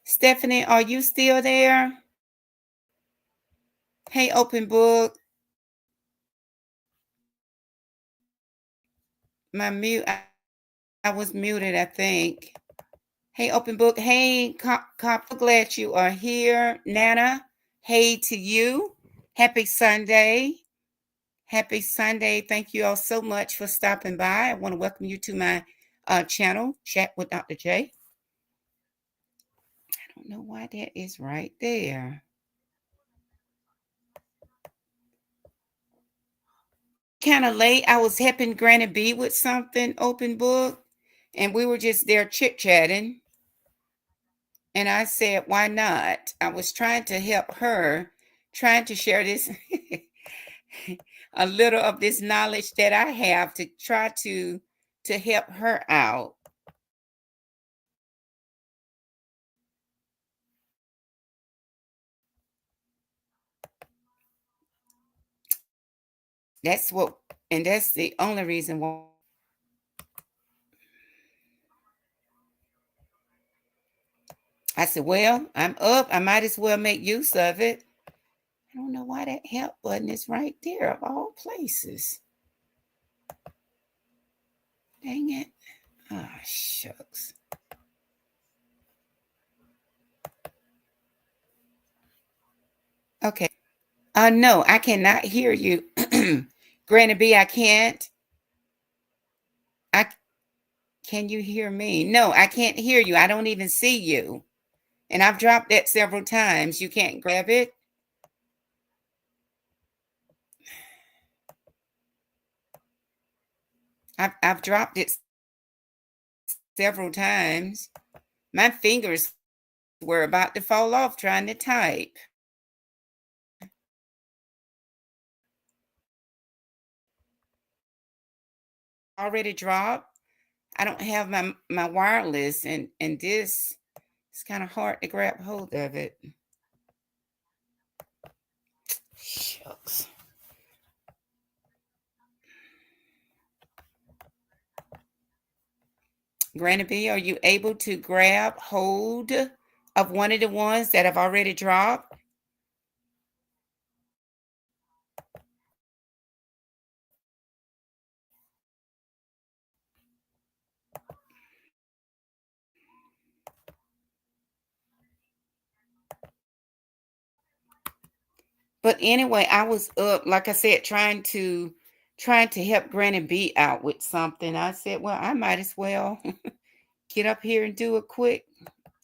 Stephanie, are you still there? Hey, open book. My mute. I was muted, I think. Hey, open book. Hey, cop. Glad you are here. Nana, hey to you. Happy Sunday. Happy Sunday. Thank you all so much for stopping by. I want to welcome you to my channel, Chat with Dr. J. I don't know why that is right there. Kind of late. I was helping Granny B with something, open book, and we were just there chit chatting. And I said, why not? I was trying to help her, trying to share this, a little of this knowledge that I have to try to help her out. That's what, and that's the only reason why. I said, well, I'm up. I might as well make use of it. I don't know why that help button is right there of all places. Dang it. Oh, shucks. Okay. No, I cannot hear you. Granny B, I can't. I Can you hear me? No, I can't hear you. I don't even see you. And I've dropped that several times. You can't grab it. I've dropped it several times. My fingers were about to fall off trying to type. Already dropped. I don't have my wireless, and this, it's kind of hard to grab hold of it. Shucks. Granny B, are you able to grab hold of one of the ones that have already dropped? But anyway, I was up, like I said, trying to help Granny B out with something. I said, well, I might as well get up here and do a quick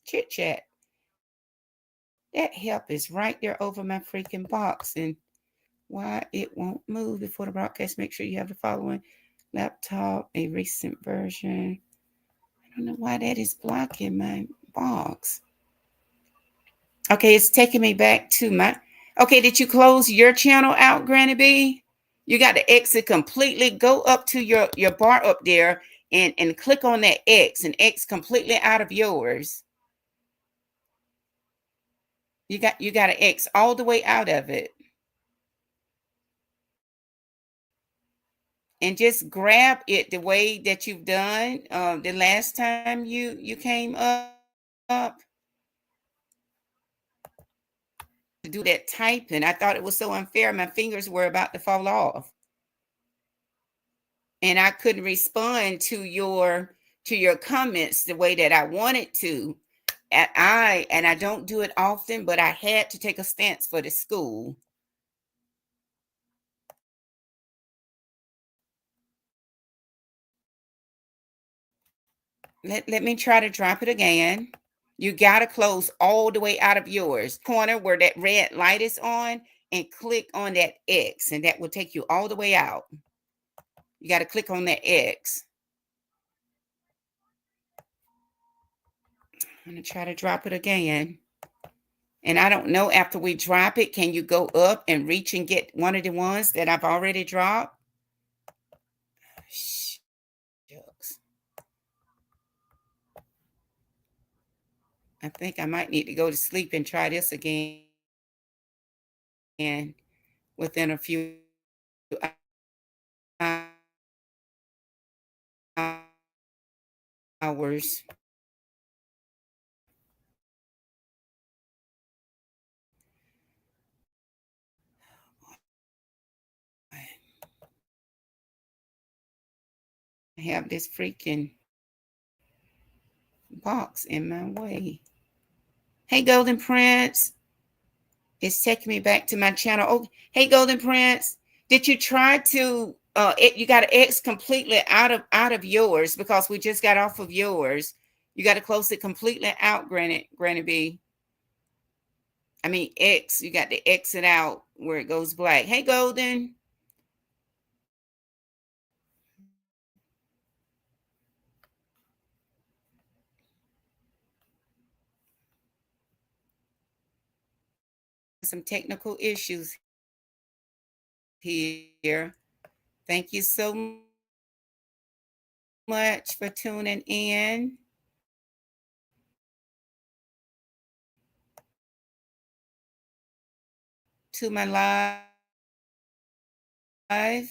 chit chat. That help is right there over my freaking box. And why it won't move before the broadcast, make sure you have the following: laptop, a recent version. I don't know why that is blocking my box. Okay, it's taking me back to my. Okay, did you close your channel out, Granny B? You got to exit completely. Go up to your bar up there and click on that X and X completely out of yours. You got to X all the way out of it, and just grab it the way that you've done the last time you came up to do that typing. I thought it was so unfair. My fingers were about to fall off, and I couldn't respond to your comments the way that I wanted to. And I don't do it often, but I had to take a stance for the school. Let me try to drop it again. You got to close all the way out of yours. Corner where that red light is on, and click on that X, and that will take you all the way out. You got to click on that X. I'm going to try to drop it again. And I don't know, after we drop it, can you go up and reach and get one of the ones that I've already dropped? Shucks. I think I might need to go to sleep and try this again within a few hours. have this freaking box in my way. Hey, Golden Prince. It's taking me back to my channel. Oh, hey, Golden Prince. Did you try to you got to X completely out of yours because we just got off of yours. You got to close it completely out, Granny B. I mean X, you got to exit out where it goes black. Hey, Golden. Some technical issues here. Thank you so much for tuning in to my live.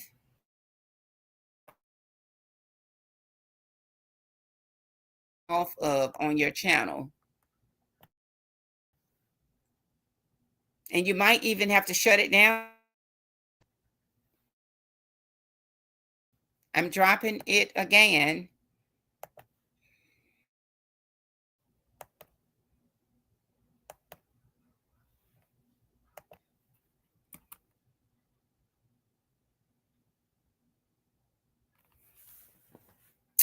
Off of on your channel. And you might even have to shut it down. I'm dropping it again.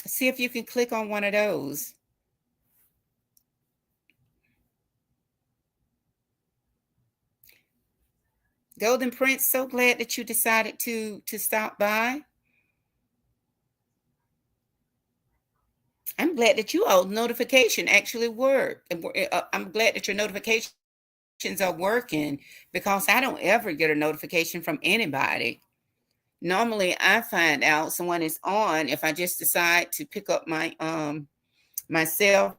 See if you can click on one of those. Golden Prince, so glad that you decided to stop by. I'm glad that you all notification actually work. I'm glad that your notifications are working because I don't ever get a notification from anybody. Normally I find out someone is on if I just decide to pick up my cell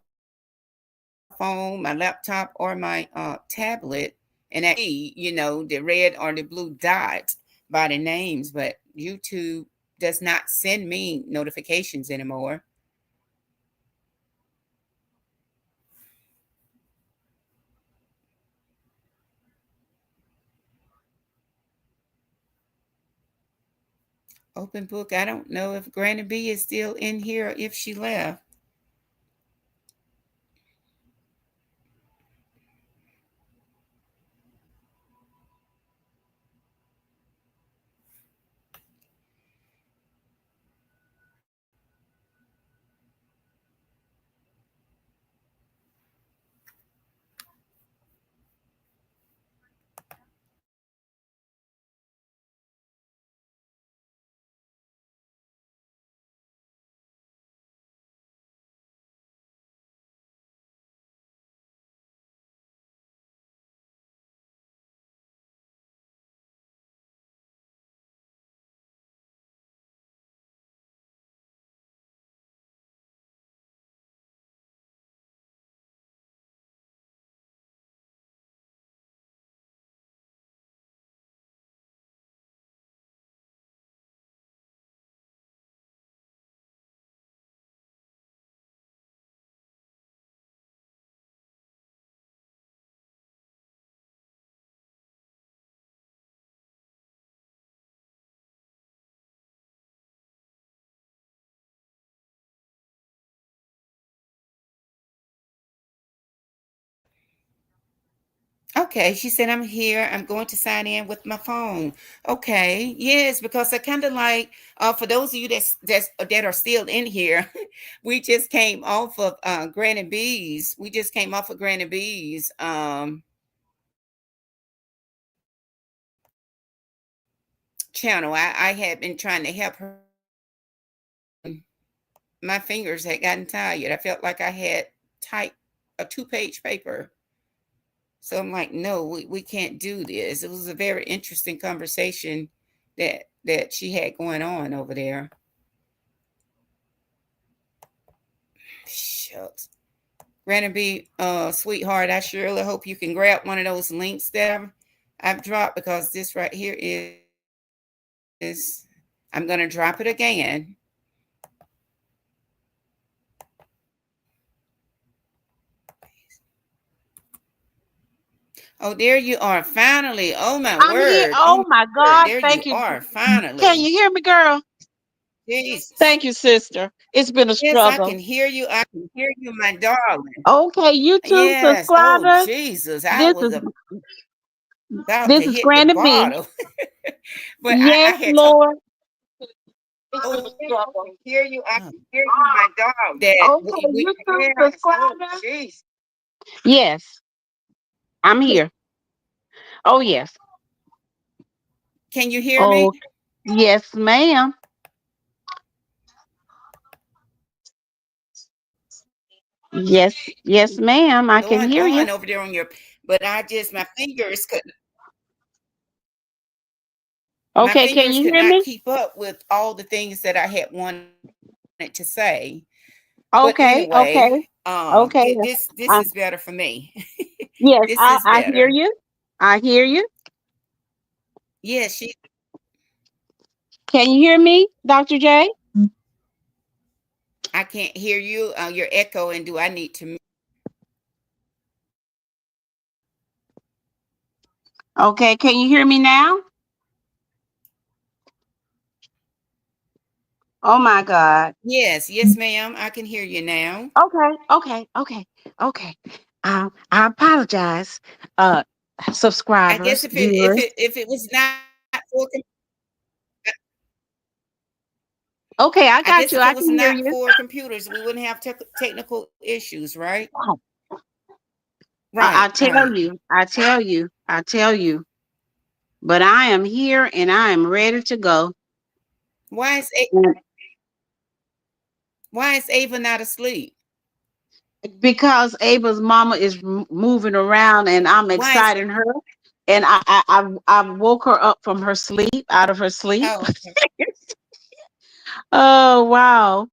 phone, my laptop, or my tablet, and I see, the red or the blue dot by the names, but YouTube does not send me notifications anymore. Open book. I don't know if Granny B is still in here or if she left. Okay, she said, I'm here. I'm going to sign in with my phone. Okay, yes, because I kind of like, for those of you that are still in here, we just came off of Granny B's. We just came off of Granny B's channel. I had been trying to help her. My fingers had gotten tired. I felt like I had typed a 2-page paper. So I'm like, no, we can't do this. It was a very interesting conversation that she had going on over there. Shucks. Granny B, sweetheart, I surely hope you can grab one of those links that I've dropped because this right here is I'm gonna drop it again. Oh, there you are, finally. Oh my I'm here. word. Oh Oh my my word. God. There you Thank you. are, Can finally. you hear me, girl? Jesus. Thank you, sister. It's been a Yes, I can struggle. hear you. I can hear you, my darling. Okay, YouTube Yes. Oh, subscribers. Jesus. I This was is about this to is hit the Granny B. bottle. But I Yes, had told, Lord. It's been a oh, I struggle. can hear you. I can hear you, my dog. That Okay, YouTube yes. Oh, subscriber. jeez. Yes, I'm here. Oh yes. Can you hear Oh me? yes, ma'am. Yes, yes, ma'am. I can Going hear you. on over there on your, but I just, my Okay, can fingers you could hear not me? keep up with all the things that I had wanted to say. But Okay, anyway, okay, okay. this is I, better for me. yes, This is I better. hear you. I hear you. Yes, she. Can you hear me, Dr. J? I can't hear you. You're echoing. Do I need to? Okay, can you hear me now? Oh my God. Yes, yes, ma'am. I can hear you now. Okay, okay, okay, okay. I apologize, uh, I guess subscribers, viewers. if it was not for Okay, I I guess got if you. it I was can hear not you. for computers, we wouldn't have technical issues, right? Oh, Right, I tell right. you, I tell you, I tell you. But I am here and I am ready to go. Why is And why is Ava not asleep? because Ava's mama is moving around and I'm Why is exciting her. And I woke her up from her sleep, out of her sleep. oh okay, Oh wow.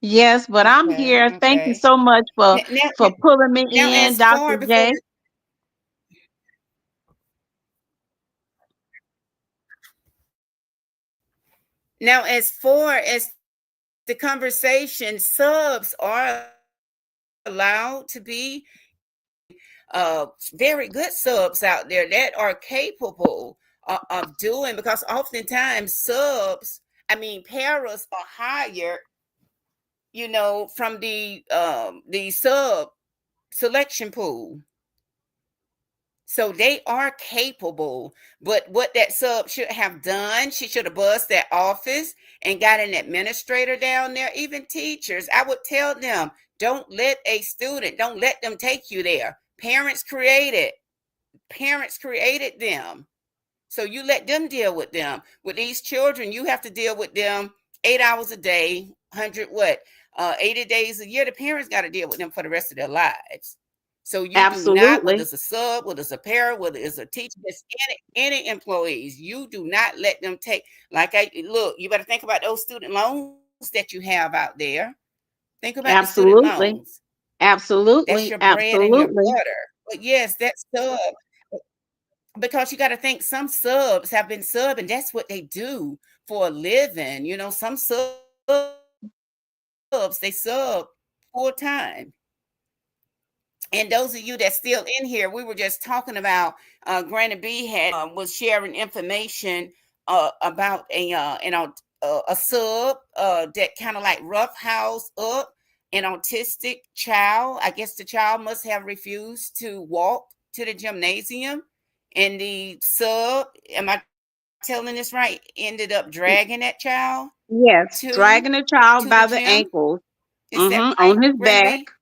Yes, but I'm okay, here. Thank you okay. so much Now, now, for pulling me now in, as Dr. far before J. now as far as the conversation, subs are allowed to be very good subs out there that are capable of doing because oftentimes subs, I mean paras are hired, from the sub selection pool. So they are capable. But what that sub should have done, she should have buzzed that office and got an administrator down there, even teachers. I would tell them, don't let them take you there. Parents created them. So you let them deal with them. With these children, you have to deal with them 8 hours a day, 100 what? 80 days a year. The parents got to deal with them for the rest of their lives. So you do not, whether Absolutely. it's a sub, whether it's a parent, whether it's a teacher, it's any employees, you do not let them take. Like I look, you better think about those student loans that you have out there. Think about the student loans. Absolutely. That's your Absolutely. bread and your Absolutely. butter. But yes, that sub, because you got to think some subs have been subbing. That's what they do for a living. Some subs they sub full time. And those of you that's still in here, we were just talking about Granny B had was sharing information about a sub that kind of like rough house up an autistic child. I guess the child must have refused to walk to the gymnasium, and the sub, am I telling this right? Ended up dragging that child Yes, to dragging a the child by gym. the ankles, Is that right, on his Granny B? back.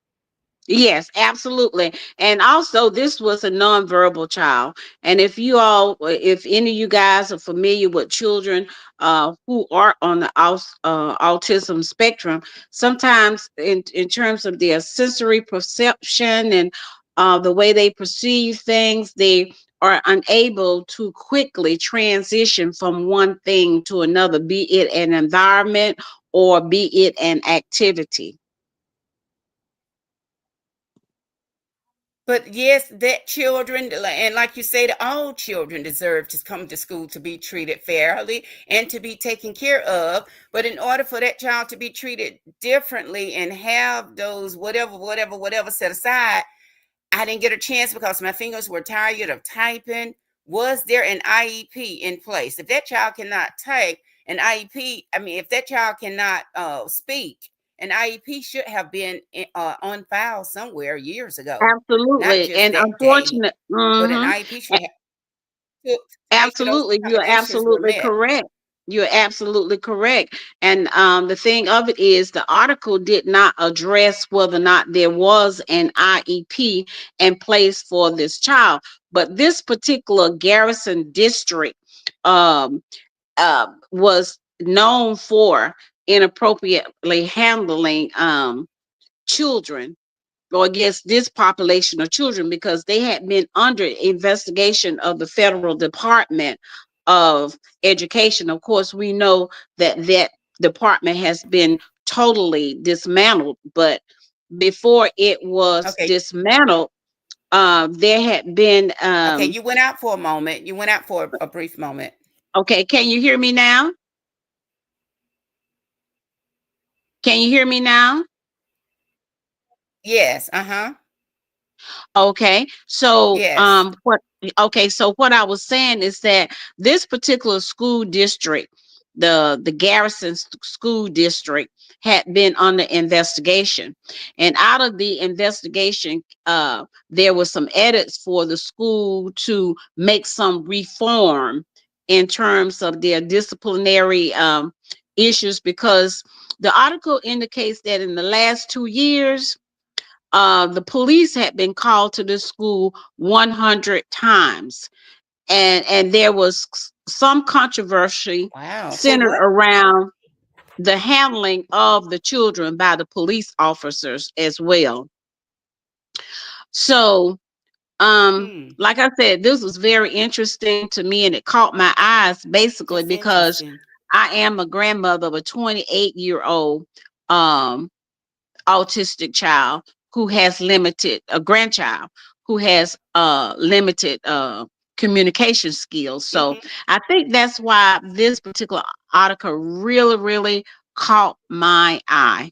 Yes, absolutely. And also, this was a nonverbal child. And if any of you guys are familiar with children who are on the autism spectrum, sometimes in terms of their sensory perception and the way they perceive things, they are unable to quickly transition from one thing to another, be it an environment or be it an activity. But yes, that children, and like you said, all children deserve to come to school to be treated fairly and to be taken care of. But in order for that child to be treated differently and have those whatever set aside, I didn't get a chance because my fingers were tired of typing. Was there an IEP in place? If that child cannot type An IEP, I mean, if that child cannot speak, an IEP should have been on file somewhere years ago, not Absolutely. just And that day, unfortunate, but an mhm. IEP should have to make sure those Absolutely, you're accommodations were absolutely met. correct. You're absolutely correct. And the thing of it is, the article did not address whether or not there was an IEP in place for this child. But this particular Garrison district um, was known for inappropriately handling children, or against this population of children, because they had been under investigation of the federal department of education. Of course, we know that that department has been totally dismantled, but before it was Okay, dismantled, there had been okay, you went out for a moment. You went out for a brief moment. okay, can you hear me now? Can you hear me now? Yes, uh-huh. Okay. So, Yes. what I was saying is that this particular school district, the Garrison School District, had been under investigation. And out of the investigation, there was some edits for the school to make some reform in terms of their disciplinary issues, because the article indicates that in the last 2 years, the police had been called to this school 100 times, and there was some controversy Wow. For centered what? around the handling of the children by the police officers as well. So, Hmm. like I said, this was very interesting to me, and it caught my eyes basically That's because interesting. I am a grandmother of a 28-year-old um autistic child who has limited, a grandchild who has limited communication skills. So Hmm. I think that's why this particular article really caught my eye.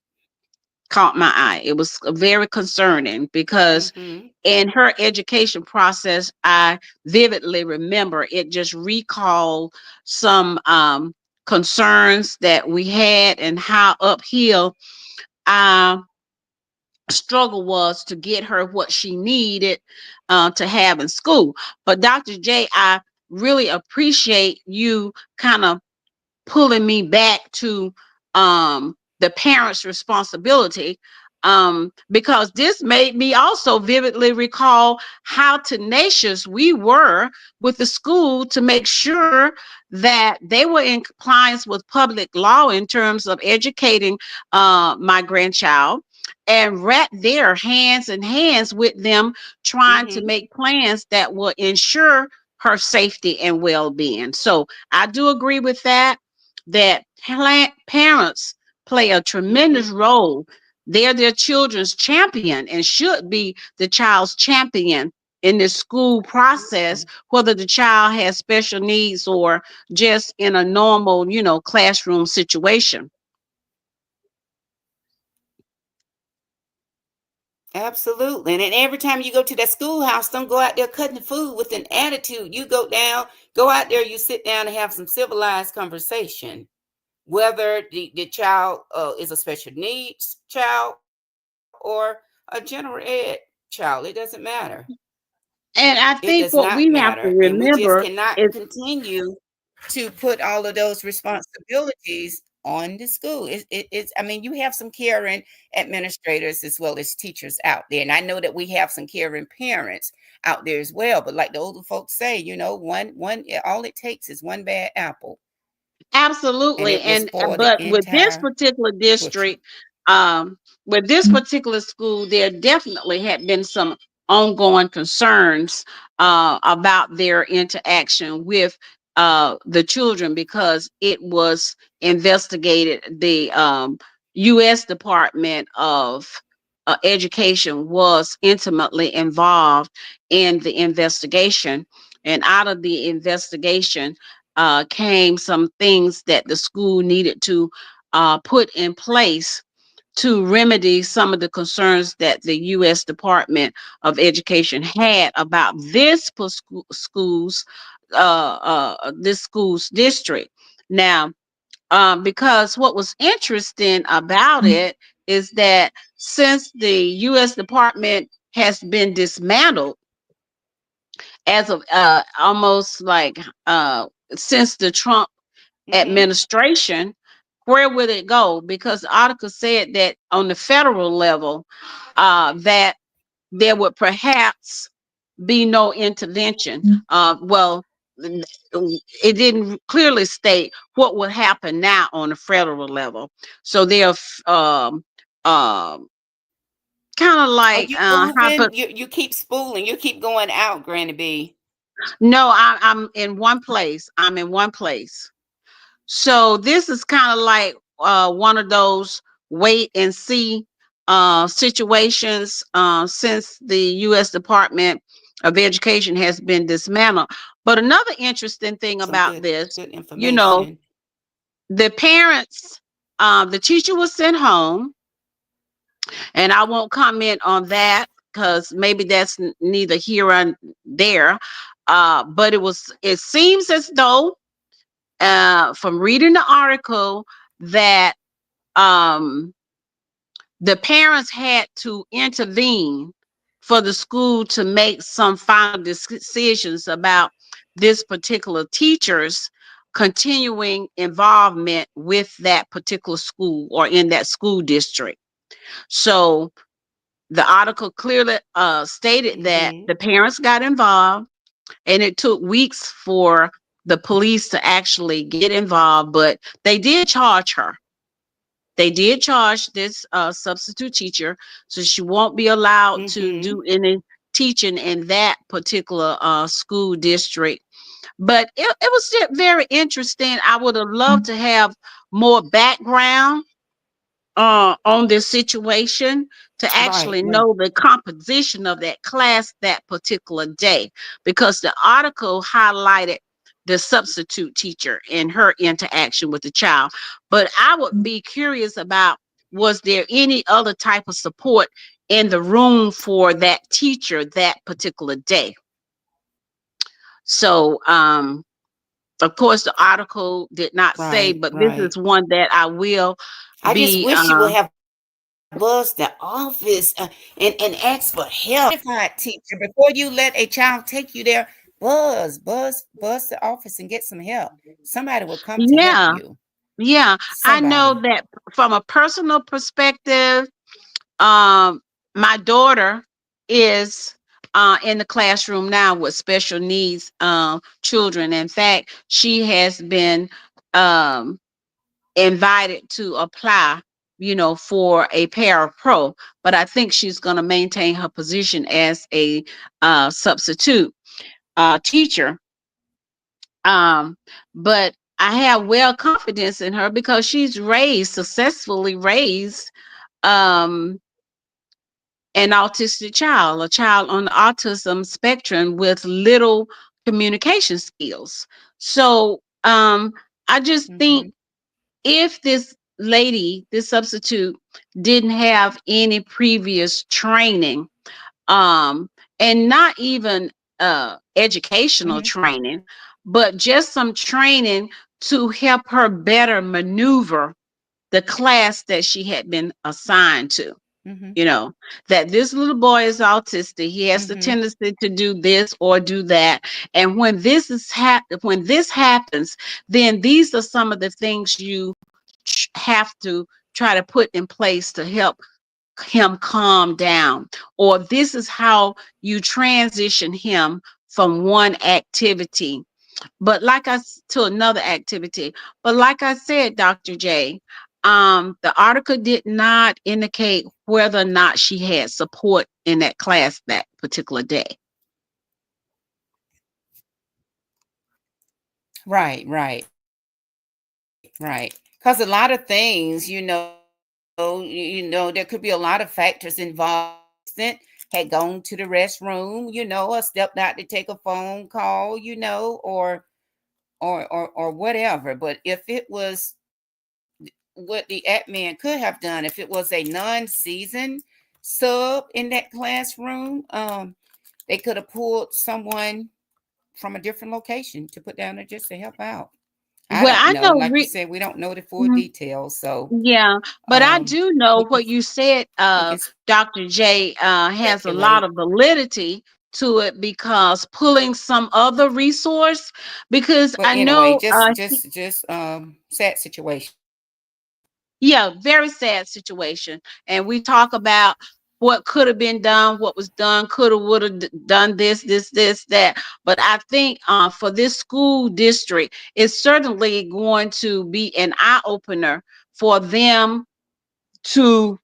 Caught my eye. It was very concerning because Hmm. in her education process, I vividly remember it just recalled some concerns that we had, and how uphill I struggle was to get her what she needed to have in school. But Dr. J, I really appreciate you kind of pulling me back to the parents' responsibility, because this made me also vividly recall how tenacious we were with the school to make sure that they were in compliance with public law in terms of educating my grandchild, and right there, hands in hands with them, trying to Hmm. make plans that will ensure her safety and well-being. So I do agree with that, that parents play a tremendous Hmm. role. They're their children's champion and should be the child's champion in the school process, whether the child has special needs or just in a normal, classroom situation. Absolutely. And then every time you go to that schoolhouse, don't go out there cutting the food with an attitude. You go down, go out there, you sit down and have some civilized conversation. Whether the child is a special needs child or a general ed child, it doesn't matter. And I It does think not what we matter. have to And we just remember cannot is continue to put all of those responsibilities on the school. It's, I mean, you have some caring administrators as well as teachers out there. And I know that we have some caring parents out there as well. But like the older folks say, all it takes is one bad apple and absolutely. it will And spoil the but entire butcher. um, with this particular school, there definitely had been some ongoing concerns about their interaction with the children, because it was investigated. The U.S. Department of Education was intimately involved in the investigation, and out of the investigation came some things that the school needed to put in place to remedy some of the concerns that the U.S. Department of Education had about school's this school's district. Now, because what was interesting about it is that since the U.S. Department has been dismantled as of almost like since the Trump Mhm. administration, where would it go? Because the article said that on the federal level, that there would perhaps be no intervention. Well, it didn't clearly state what would happen now on the federal level. So they're um, kind of Are like you hyper. moving? You keep spooling. You keep going out, Granny B. No, I'm in one place. I'm in one place. So this is kind of like one of those wait and see situations since the U.S. Department of Education has been dismantled. But another interesting thing Some about this, good you know, information. the parents, the teacher was sent home, and I won't comment on that because maybe that's neither here or there. But it seems as though from reading the article that um, the parents had to intervene for the school to make some final decisions about this particular teacher's continuing involvement with that particular school or in that school district. So the article clearly stated that Mhm. the parents got involved, and it took weeks for the police to actually get involved, but they did charge her. They did charge this substitute teacher, so she won't be allowed to Mhm. do any teaching in that particular school district. But it was just very interesting. I would have loved to have more background on this situation to Right. actually Right. know the composition of that class that particular day, because the article highlighted the substitute teacher and her interaction with the child. But I would be curious about, was there any other type of support in the room for that teacher that particular day? So of course the article did not say, Right. but this is Right. one that I will I just be wish you would have buzzed the office and asked for help. Certified teacher, before you let a child take you there, buzz the office and get some help. Somebody will come to help yeah. you. Yeah, I know Somebody. that from a personal perspective, um, my daughter is in the classroom now with special needs children. In fact, she has been um, invited to apply, for a pro. But I think she's going to maintain her position as a substitute teacher. Um, but I have well confidence in her because she's successfully raised um an autistic child, a child on the autism spectrum with little communication skills. So I just think, Mhm. if this lady, this substitute, didn't have any previous training, um and not even educational Mhm. training, but just some training to help her better maneuver the class that she had been assigned to. Mhm. You know that this little boy is autistic. He has the Mhm. tendency to do this or do that, and when this happens, then these are some of the things you have to try to put in place to help him calm down, or this is how you transition him from one activity to another activity. But like I said, Dr. J, the article did not indicate whether or not she had support in that class that particular day. Right. Right. Because a lot of things, there could be a lot of factors involved. Had gone to the restroom, or stepped out to take a phone call, or whatever. But if it was what the admin could have done, if it was a non-seasoned sub in that classroom, they could have pulled someone from a different location to put down there just to help out. I Well, don't I know. know. Like you said, we don't know the full Mhm. details, so Yeah, but I do we know can what you said, we can Dr. J, has a speculate. lot of validity to it because pulling some other resource, because But I anyway, know, just sad situation. yeah, very sad situation. And we talk about what could have been done, what was done, could have, would have done this, that. But I think for this school district, it's certainly going to be an eye opener for them to,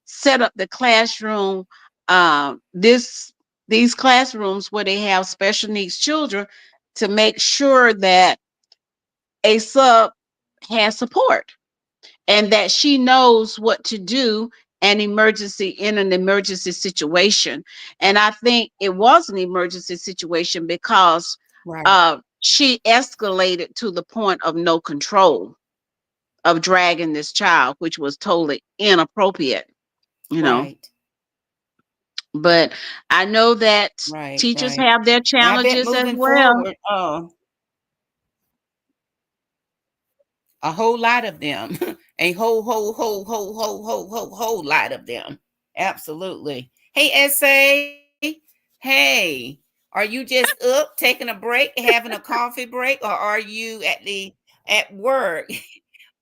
set up the classroom, this these classrooms where they have special needs children, to make sure that a sub has support and that she knows what to do in an emergency situation. And I think it was an emergency situation because Right. she escalated to the point of no control, of dragging this child, which was totally inappropriate, you know. Right. But I know that Right. teachers Right. have their And I bet challenges as moving well. forward, a whole lot of them, a whole lot of them. Absolutely. Hey, SA. Hey, are you just up taking a break, having a coffee break, or are you at work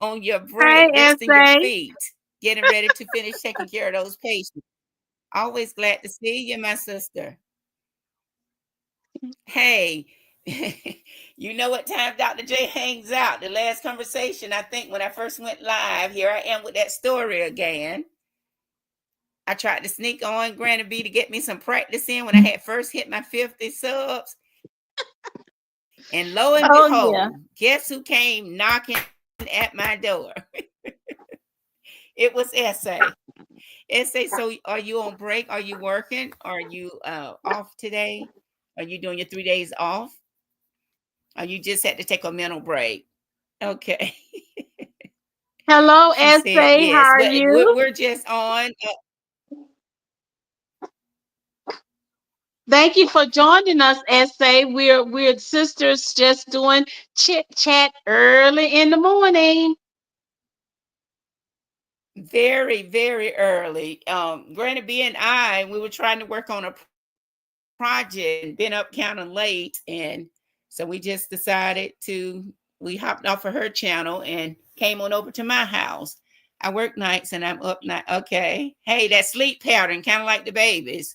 on your break, Hey, resting your SA. feet, getting ready to finish taking care of those patients? Always glad to see you, my sister. Hey, you know what time Dr. J hangs out. The last conversation, I think, when I first went live, here I am with that story again. I tried to sneak on Granny B to get me some practice in when I had first hit my 50 subs. And lo and Oh, yeah. behold, guess who came knocking at my door? It was SA. SA, so are you on break? Are you working? Are you off today? Are you doing your 3 days off? Or you just had to take a mental break? Okay. Hello, She said SA. How yes. are But you? we're just on. Thank you for joining us, SA. We're sisters just doing chit chat early in the morning. Very, very early. Granny B and I, we were trying to work on a project and been up kind of late. And so we just decided we hopped off of her channel and came on over to my house. I work nights and I'm up night. Okay. Hey, that sleep pattern, kind of like the babies.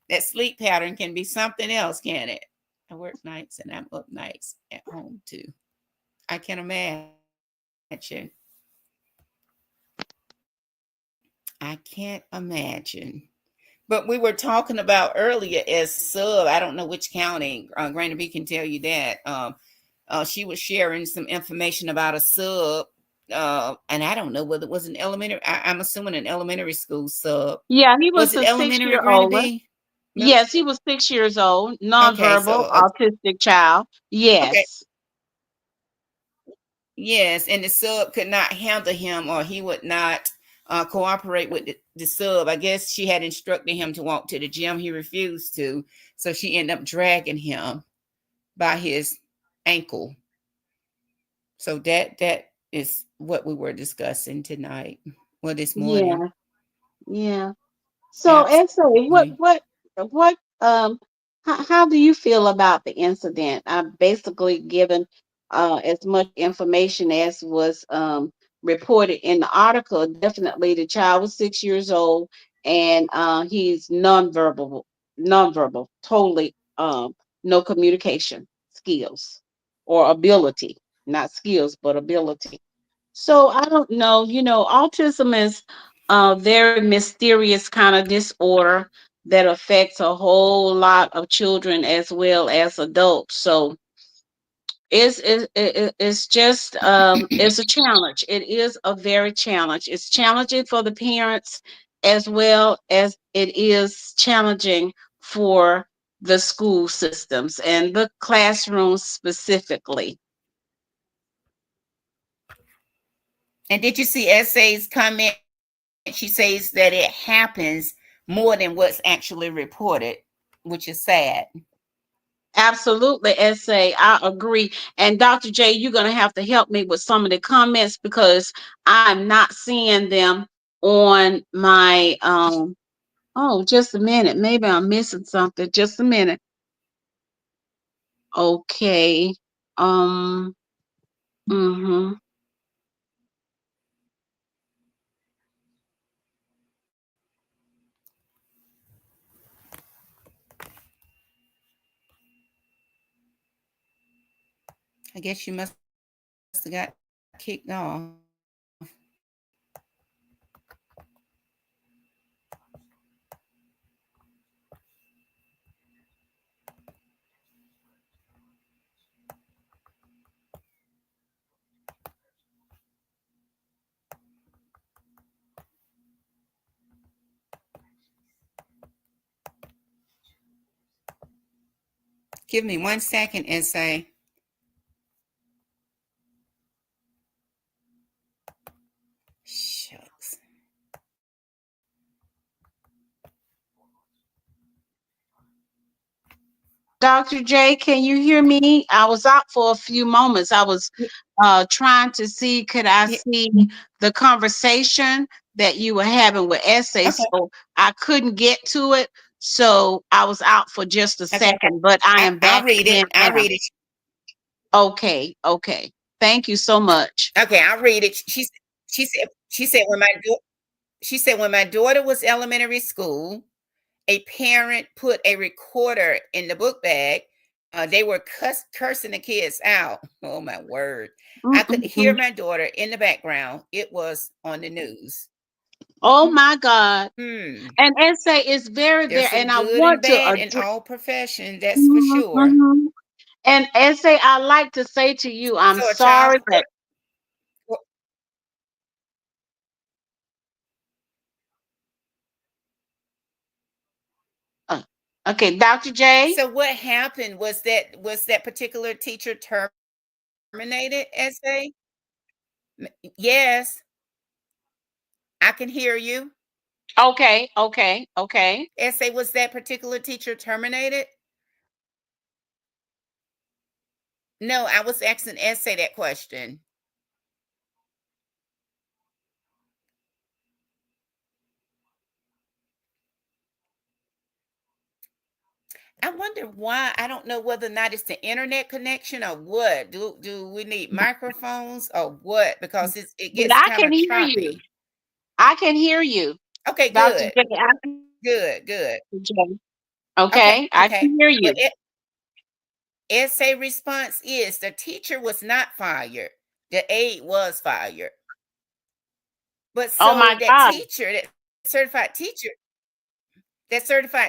That sleep pattern can be something else, can it? I work nights and I'm up nights at home too. I can imagine. I can't imagine. But we were talking about earlier as sub. I don't know which county. Granny B can tell you that. She was sharing some information about a sub. And I don't know whether it was an elementary. I'm assuming an elementary school sub. Yeah, he Was was it a six elementary, year Granny old. B? Middle? Yes, he was 6 years old, Okay, nonverbal, so autistic child. okay, Yes. yes, and the sub could not handle him, or he would not cooperate with the sub. I guess she had instructed him to walk to the gym. He refused to, so she ended up dragging him by his ankle. So that is what we were discussing tonight. Well, this morning, Yeah. Yeah. So, Essay, absolutely. what, how do you feel about the incident? I've basically given as much information as was reported in the article. Definitely, the child was 6 years old, and he's nonverbal, totally no communication skills or ability, not skills, but ability. So I don't know. Autism is a very mysterious kind of disorder that affects a whole lot of children as well as adults. So it's just it's a challenge. It is a very challenge. It's challenging for the parents as well as it is challenging for the school systems and the classrooms specifically. And did you see Essay's comment? She says that it happens more than what's actually reported, which is sad. Absolutely, essay. I agree. And Dr. J, you're gonna have to help me with some of the comments because I'm not seeing them on my oh, just a minute. Maybe I'm missing something. Just a minute. Okay. Um mm-hmm. I guess you must have got kicked off. Give me 1 second and say, shucks. Dr. J, can you hear me? I was out for a few moments. I was trying to see, could I Yeah, see the conversation that you were having with Essay? okay, So I couldn't get to it. So I was out for just a okay. second, but I am I'll back read it. in I'll now. read it. Okay, okay. Thank you so much. Okay, I'll read it. She said she said when my daughter was elementary school, a parent put a recorder in the book bag. They were cursing the kids out. Oh my word! I could hear Mm-mm-mm. my daughter in the background. It was on the news. Oh my God. Hmm. And Essay is very, There's very, some and I good and want to bad in address. all profession. That's for sure. And Essay, I like to say to you, I'm So a child. sorry that. Uh, okay, Dr. J. So what happened was that particular teacher terminated? Essay. Yes, I can hear you. Okay, okay, okay. Essay, was that particular teacher terminated? No, I was asking Essay that question. I wonder why. I don't know whether or not it's the internet connection or what. Do we need microphones or what? Because it But gets I kind can of hear you. choppy. I can hear you, Okay, Dr. good, J. I can good, good. hear you, J. Okay, Okay, I okay. can hear But you. essay response is the teacher was not fired. The aide was fired. But Oh so my God. that certified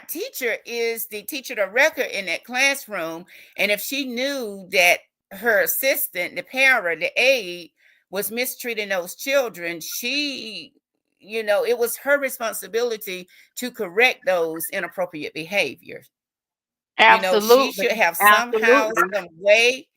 teacher is the teacher of record in that classroom. And if she knew that her assistant, the parent, the aide, was mistreating those children, it was her responsibility to correct those inappropriate behaviors. She Absolutely. should have somehow, Absolutely. some way.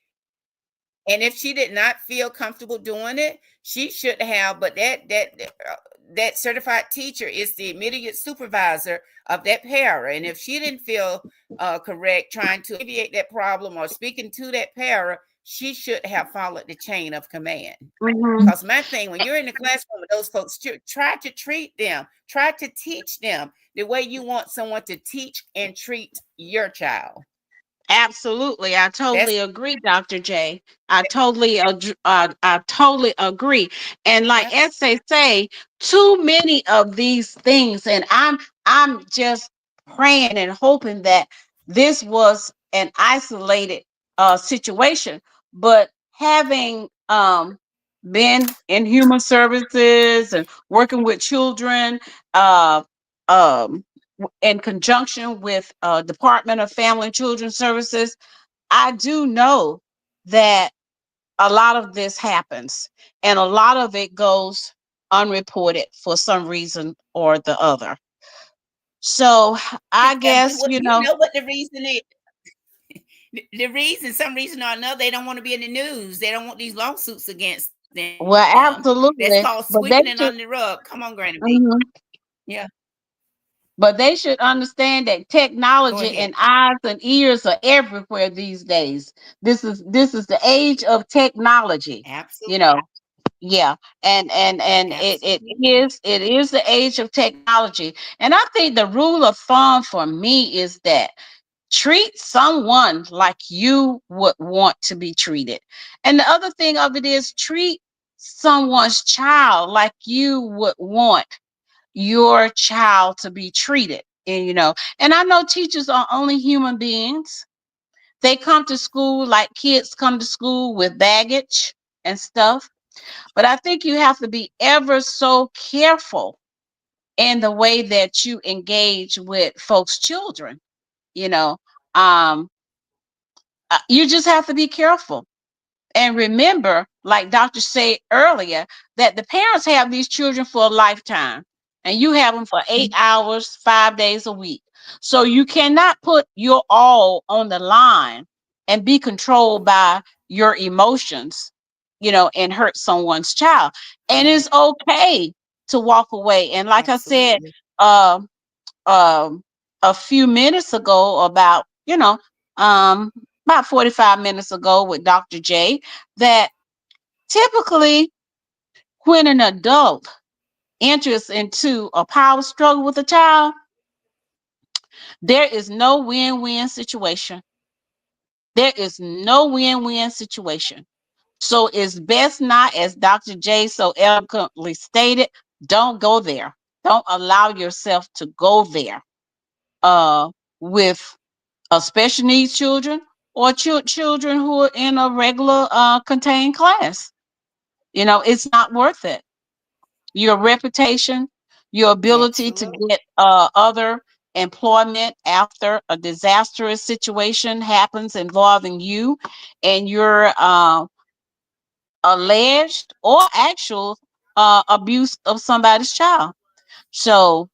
And if she did not feel comfortable doing it, she should have. But that certified teacher is the immediate supervisor of that para, and if she didn't feel correct trying to alleviate that problem or speaking to that para, she should have followed the chain of command. Hmm. Because my thing, when you're in the classroom with those folks, try to treat them, try to teach them the way you want someone to teach and treat your child. Absolutely. I That's totally agree, Dr. J. I totally agree. And like abs- Essay say, too many of these things, and I'm just praying and hoping that this was an isolated situation. But having been in human services and working with children, uh um in conjunction with Department of Family and Children Services, I do know that a lot of this happens and a lot of it goes unreported for some reason or the other. So I guess, you know what the reason is. The reason, some reason or another, they don't want to be in the news. They don't want these lawsuits against them. well, That's called sweeping it absolutely, under the but they rug. Come on, Granny B. should. Yeah. But they should understand that Go technology ahead. and eyes and ears are everywhere these days. This is the age of technology, you Absolutely. know. Yeah. And Absolutely. it is the age of technology. And I think the rule of thumb for me is that treat someone like you would want to be treated. And the other thing of it is treat someone's child like you would want your child to be treated. And I know teachers are only human beings. They come to school like kids come to school with baggage and stuff. But I think you have to be ever so careful in the way that you engage with folks' children. You know, um, you just have to be careful. And remember, like Dr. said earlier, that the parents have these children for a lifetime and you have them for 8 hours, 5 days a week. So you cannot put your all on the line and be controlled by your emotions, and hurt someone's child. And Right. it's okay to walk away. And like I said, Absolutely. um, um, a few minutes ago um, about 45 minutes ago with Dr. J, that typically when an adult enters into a power struggle with a child, there is no win-win situation. There is no win-win situation. So it's best not, as Dr. J so eloquently stated, don't go there. Don't allow yourself to go there with special needs children or children who are in a regular contained class. It's not worth it. Your reputation, your ability to Absolutely. get other employment after a disastrous situation happens involving you and your alleged or actual abuse of somebody's child. So,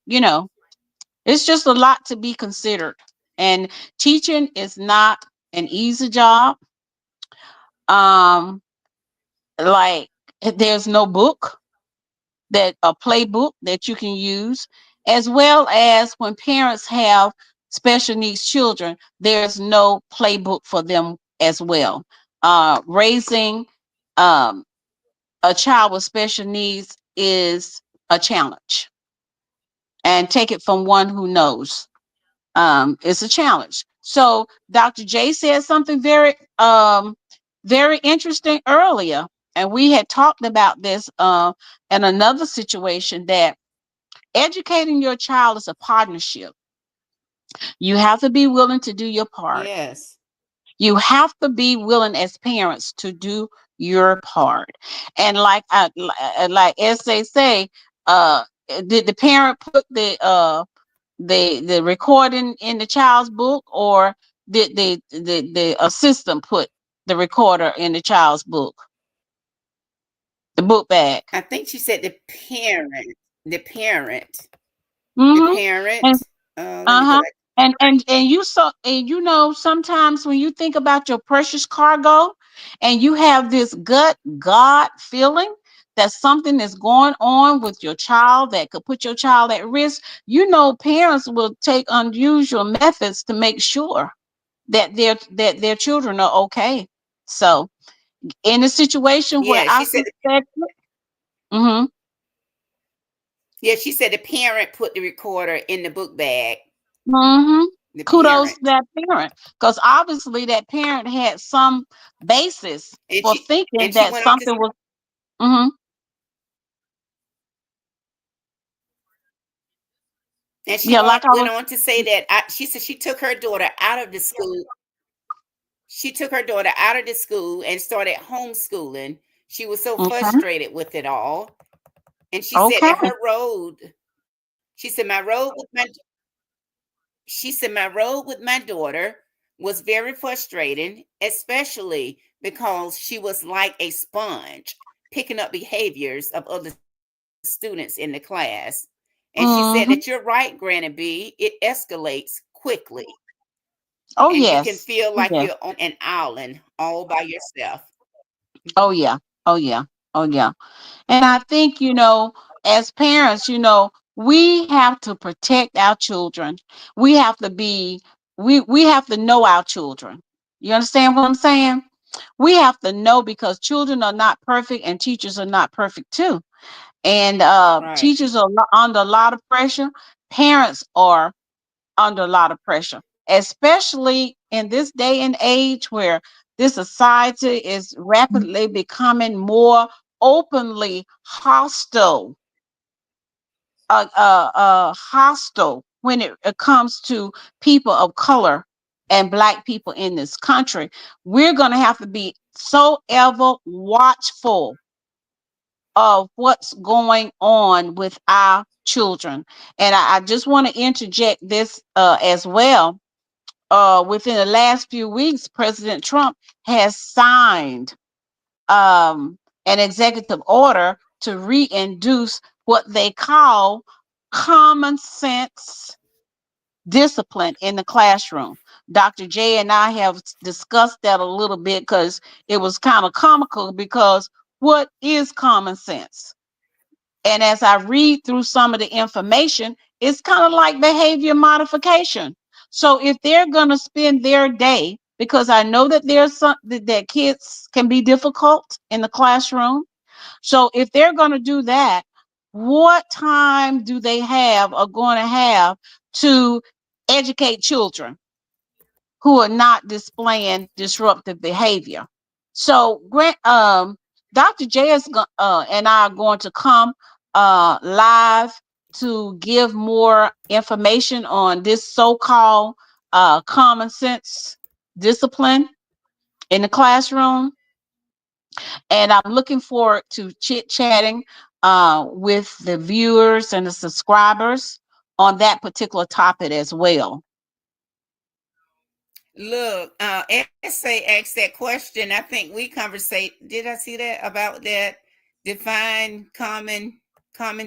it's just a lot to be considered. And teaching is not an easy job. Um, like there's no book, that a playbook that you can use, as well as when parents have special needs children, there's no playbook for them as well. Raising um, a child with special needs is a challenge, and take it from one who knows. It's a challenge. So Dr. J said something very interesting earlier, and we had talked about this in another situation, that educating your child is a partnership. You have to be willing to do your part. Yes. You have to be willing as parents to do your part. And like as they say, did the parent put the recording in the child's book, or did the assistant put the recorder in the child's book, the book bag? I think she said the parent. The parent. The Mm-hmm. And parent. Let me go uh-huh. back. And sometimes when you think about your precious cargo and you have this gut God feeling that something is going on with your child that could put your child at risk, parents will take unusual methods to make sure that their children are okay. So in a situation where Yeah, I she said. suspect it, mm-hmm, Yeah, she said the parent put the recorder in the book bag. mm-hmm, The kudos to parent, that parent, because obviously that parent had some basis and for she thinking and she that went on to something was. Mm-hmm, and she yeah, like I went was. on to say that she said she took her daughter out of the school. She took her daughter out of the school and started homeschooling. She was so Okay, frustrated with it all, and she said okay. that her road. She said my road with my. She said my road with my daughter was very frustrating, especially because she was like a sponge, picking up behaviors of other students in the class. And she said that you're Mm-hmm. right, Granny B. It escalates quickly, and Oh you can yes, feel like yes. you're on an island all by yourself. Oh yeah, oh yeah, oh yeah. And I think, as parents, We have to protect our children. We have to be we have to know our children. You understand what I'm saying? We have to know because children are not perfect and teachers are not perfect too. And Right. teachers are under a lot of pressure. Parents are under a lot of pressure, especially in this day and age where this society is rapidly becoming more openly hostile when it comes to people of color and black people in this country. We're going to have to be so ever watchful of what's going on with our children. And I just want to interject this as well. Within the last few weeks, President Trump has signed an executive order to reintroduce what they call common sense discipline in the classroom. Dr. J and I have discussed that a little bit because it was kind of comical because what is common sense? And as I read through some of the information, it's kind of like behavior modification. So if they're going to spend their day, because I know that there's some that kids can be difficult in the classroom. So if they're going to do that, what time do they have or going to have to educate children who are not displaying disruptive behavior? So Dr. J and I are going to come live to give more information on this so-called common sense discipline in the classroom. And I'm looking forward to chit chatting with the viewers and the subscribers on that particular topic as well. Look, Essay asked that question. I think we conversate. Did I see that about that? Define common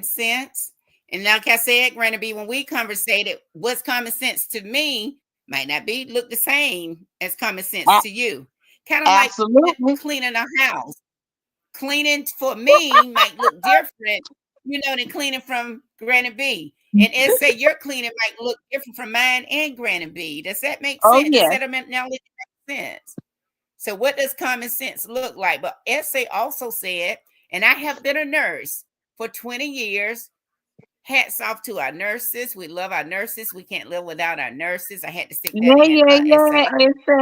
sense. And like I said, Granny B, when we conversated, what's common sense to me might not be look the same as common sense A- to you. Kind of like cleaning absolutely. a house. Cleaning for me might look different, than cleaning from Granny B. And it say your cleaning might look different from mine and Granny B. Does that make Oh sense? Does yeah. that analogy make sense? So what does common sense look like? But Essay also said, and I have been a nurse for 20 years. Hats off to our nurses. We love our nurses. We can't live without our nurses. I had to stick that Yeah, in, yeah, yeah.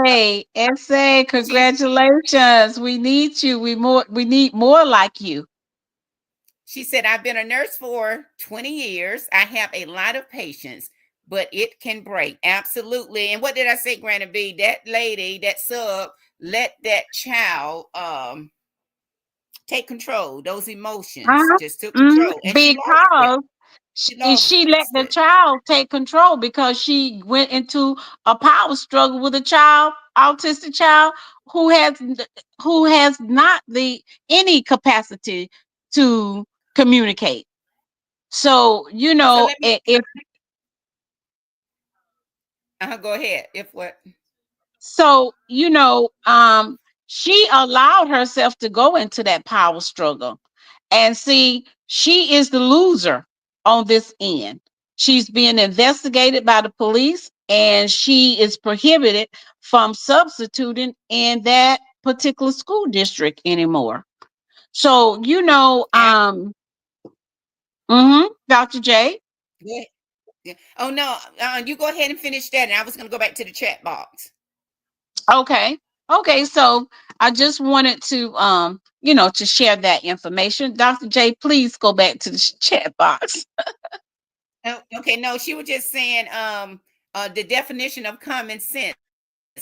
Essay. Essay, She congratulations. We need you. We need more like you. She said, I've been a nurse for 20 years. I have a lot of patience, but it can break. Absolutely. And what did I say, Granny B? That lady, that sub, let that child take control. Those emotions Uh-huh. just took control. And she lost it. Because She she lost let it. the child take control because she went into a power struggle with a child, autistic child who has not the any capacity to communicate. So, So let me if go ahead. If what? so, she allowed herself to go into that power struggle. And see, she is the loser on this end. She's being investigated by the police and she is prohibited from substituting in that particular school district anymore. So, Dr. J. Go ahead. Yeah. Oh no, you go ahead and finish that, and I was going to go back to the chat box. Okay. Okay, so I just wanted to to share that information. Dr. J, please go back to the chat box. Oh, okay, no, she was just saying the definition of common sense,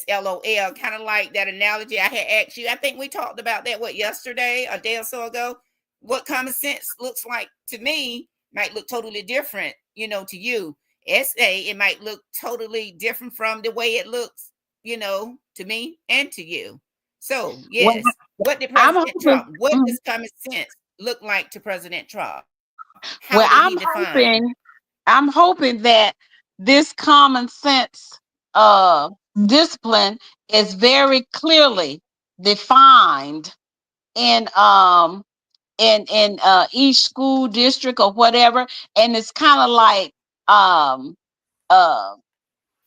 LOL, kind of like that analogy I had asked you. I think we talked about that yesterday, a day or so ago. What common sense looks like to me might look totally different, to you. SA, it might look totally different from the way it looks, to me and to you. So, Well, yes, what did I'm President hoping Trump, what mhm. does common sense look like to President Trump? How did Well, he define? I'm hoping that this common sense uh discipline is very clearly defined in in each school district or whatever, and it's kind of like um uh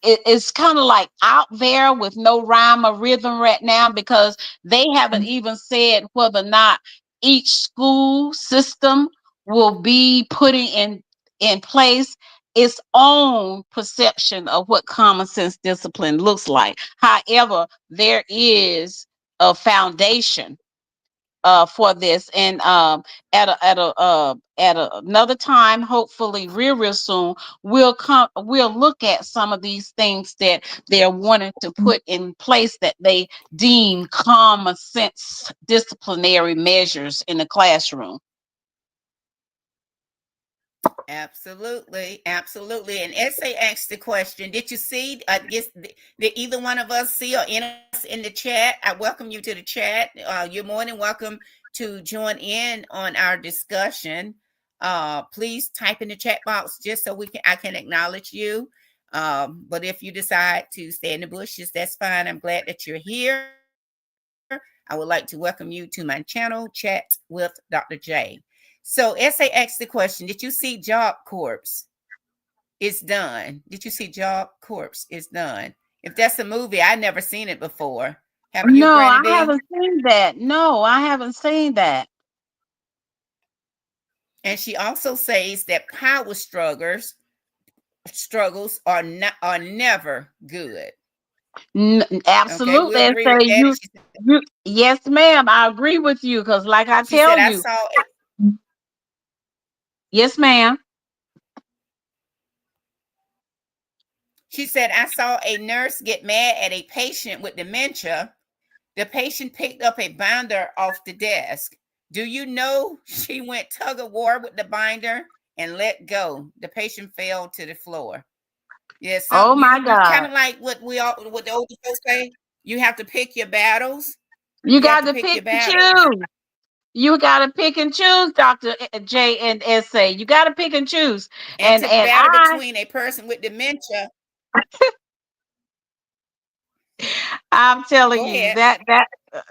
it's kind of like out there with no rhyme or rhythm right now, because they haven't even said whether or not each school system will be putting in place its own perception of what common sense discipline looks like. However, there is a foundation for this, and another time, hopefully real soon, we'll look at some of these things that they're wanting to put in place that they deem common sense disciplinary measures in the classroom. Absolutely, absolutely. And Essay asked the question, did you see, I guess, did either one of us see or any of us in the chat? I welcome you to the chat. You're more than welcome to join in on our discussion. Please type in the chat box just so I can acknowledge you. But if you decide to stay in the bushes, that's fine. I'm glad that you're here. I would like to welcome you to my channel, Chat with Dr. J. So SA asked the question, did you see Job Corps is done? Did you see Job Corps is done? If that's a movie, I never seen it before. Have you, No, Granny I B? haven't seen that. No, I haven't seen that. And she also says that power struggles are never good. Okay, we Absolutely. And agree with say that. And you, yes, ma'am. I agree with you, because, like I she said, tell I you, saw yes, ma'am. She said, I saw a nurse get mad at a patient with dementia. The patient picked up a binder off the desk. Do you know she went tug of war with the binder and let go? The patient fell to the floor. Yeah, Oh some my you kind God. of like what the older folks say. You have to pick your battles. You You have got to to pick pick your and battles. choose. You got to pick and choose, Dr. J and SA. You got to pick and choose. And to And battle between a person with dementia. I'm telling Go you ahead.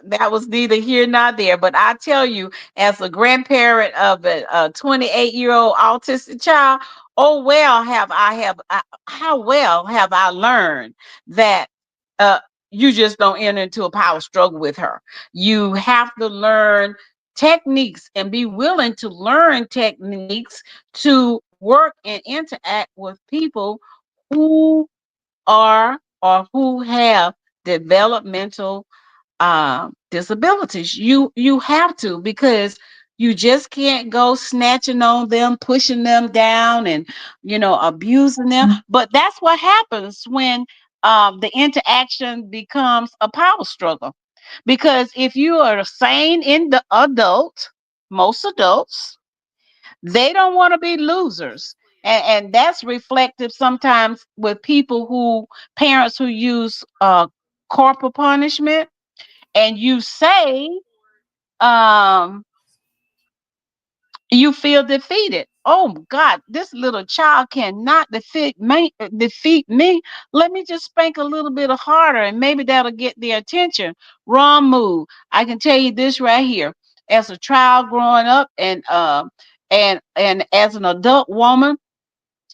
that was neither here nor there. But I tell you, as a grandparent of a 28-year-old autistic child, oh well how well have I learned that uh, you just don't enter into a power struggle with her. You have to learn techniques and be willing to learn techniques to work and interact with people who are or who have developmental disabilities. You have to, because you just can't go snatching on them, pushing them down, and abusing them. But that's what happens when the interaction becomes a power struggle. Because if you are a sane in the adult, most adults, they don't want to be losers. And that's reflective sometimes with people who, parents who use corporal punishment, and you say, um, you feel defeated. Oh God, this little child cannot defeat me. Defeat me. Let me just spank a little bit harder, and maybe that'll get their attention. Wrong move. I can tell you this right here. As a child growing up, and as an adult woman,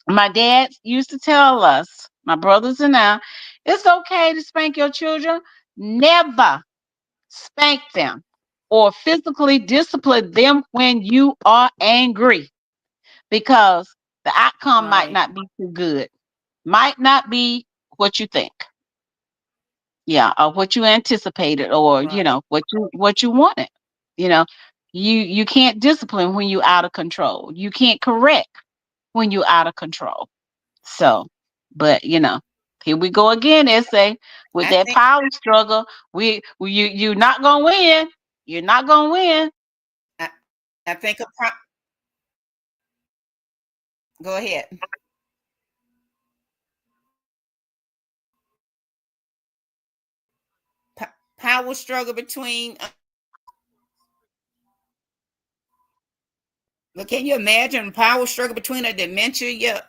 my dad used to tell us, my brothers and I, it's okay to spank your children. Never spank them or physically discipline them when you are angry, because the outcome might Right. not be too good, might not be what you think, yeah, or what you anticipated, or Right. what you wanted. You know, you can't discipline when you're out of control. You can't correct when you're out of control. So, but here we go again, essay, with I that think power struggle. You're not gonna win. You're not gonna win. I think go ahead. Power struggle between But can you imagine power struggle between a dementia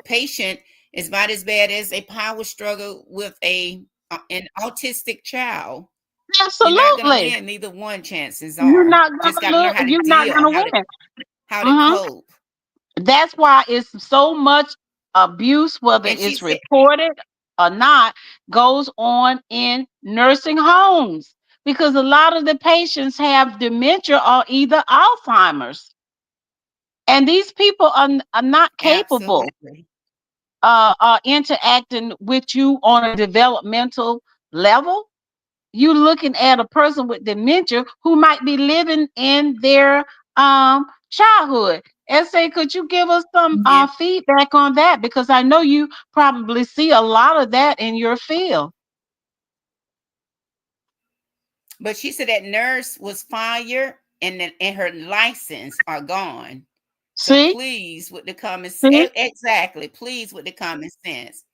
patient is about as bad as a power struggle with an autistic child. You're not gonna Absolutely. win. Neither one chances You're are. not Just gonna got to learn look. how to You're not deal, gonna win. how to Hmm. cope. That's why it's so much abuse, whether And she it's said, reported or not, goes on in nursing homes because a lot of the patients have dementia or either Alzheimer's, and these people are not capable absolutely. interacting with you on a developmental level. You looking at a person with dementia who might be living in their childhood. And say, could you give us some Yeah. feedback on that? Because I know you probably see a lot of that in your field. But she said that nurse was fired and her license are gone. So See, please with the comments see, exactly. Please with the common sense.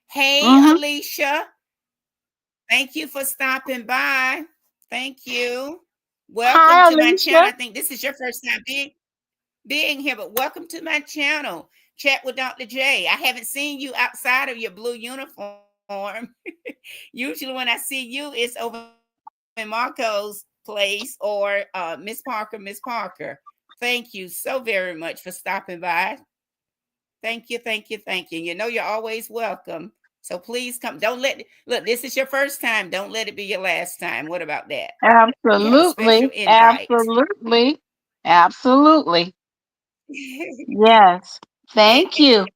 Hey mm-hmm. Alicia, thank you for stopping by. Thank you. Welcome Hi, to my channel. Alicia. I think this is your first time being here, but welcome to my channel. Chat with Dr. J. I haven't seen you outside of your blue uniform. Usually when I see you, it's over in Marco's place or Miss Parker, Miss Parker. Thank you so very much for stopping by. Thank you, thank you, thank you. You know you're always welcome. So please come. Don't let look, this is your first time. Don't let it be your last time. What about that? You have a special Absolutely, invite. absolutely, absolutely. and, Yes. Thank you.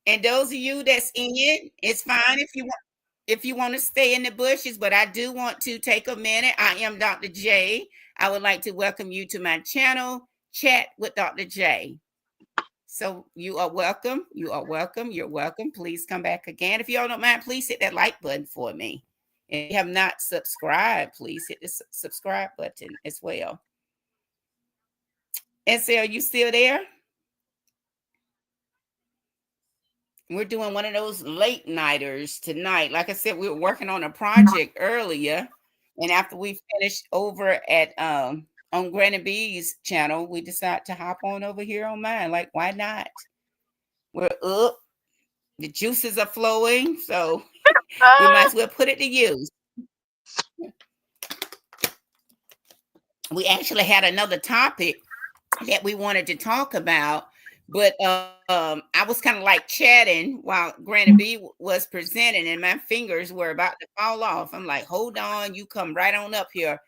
and those of you that's in, it's fine if you want to stay in the bushes, but I do want to take a minute. I am Dr. J. I would like to welcome you to my channel, Chat with Dr. J. So you are welcome. You are welcome. You're welcome. Please come back again. If you all don't mind, please hit that like button for me. And if you have not subscribed, please hit the subscribe button as well. And so, are you still there? We're doing one of those late nighters tonight. Like I said, we were working on a project earlier, and after we finished over at on Granny B's channel, we decided to hop on over here on mine. Like, why not? We're up, the juices are flowing, so we might Ah, as well put it to use. We actually had another topic that we wanted to talk about, but I was kind of like chatting while Granny B was presenting, and my fingers were about to fall off. I'm like, hold on, you come right on up here.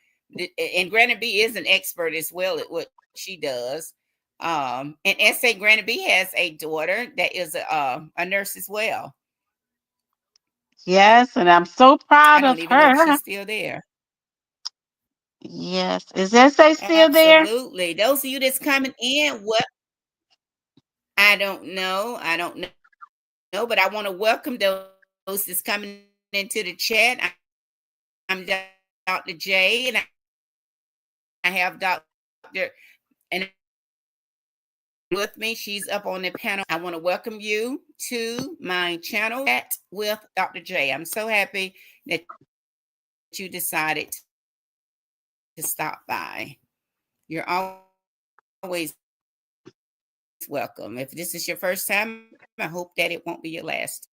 And Granny B is an expert as well at what she does. And SA Granny B has a daughter that is a nurse as well. yes, and I'm so I proud don't of even know if her. she's still there. Yes. Is SA still there? Absolutely. Those of you that's coming in, what I don't know. I don't know, but I want to welcome those that's coming into the chat. I'm Dr. J, and I have Dr. and I have Dr. And with me. She's up on the panel as well. I want to welcome you to my channel, Chat with Dr. J. I'm so happy that you decided to stop by. You're always welcome. If this is your first time, I hope that it won't be your last time.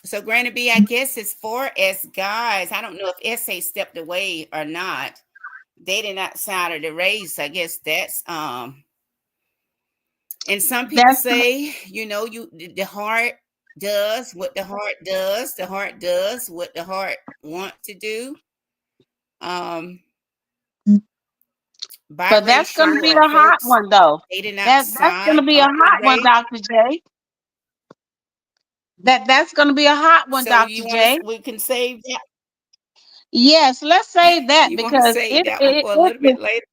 So, Granny B, I guess as far as guys, I don't know if SA stepped away or not. Dating outside of the race, I guess that's and some people That's say, the heart does what the heart does. The heart does what the heart wants to do. Um, but that's gonna biracial be or a hot folks one though. dating That's gonna outside be a of the hot one, race. Dr. J. That's gonna be a hot one, So Dr. you want to? J. We can save that. Yes, let's say that You want to because save that one for a little it bit later?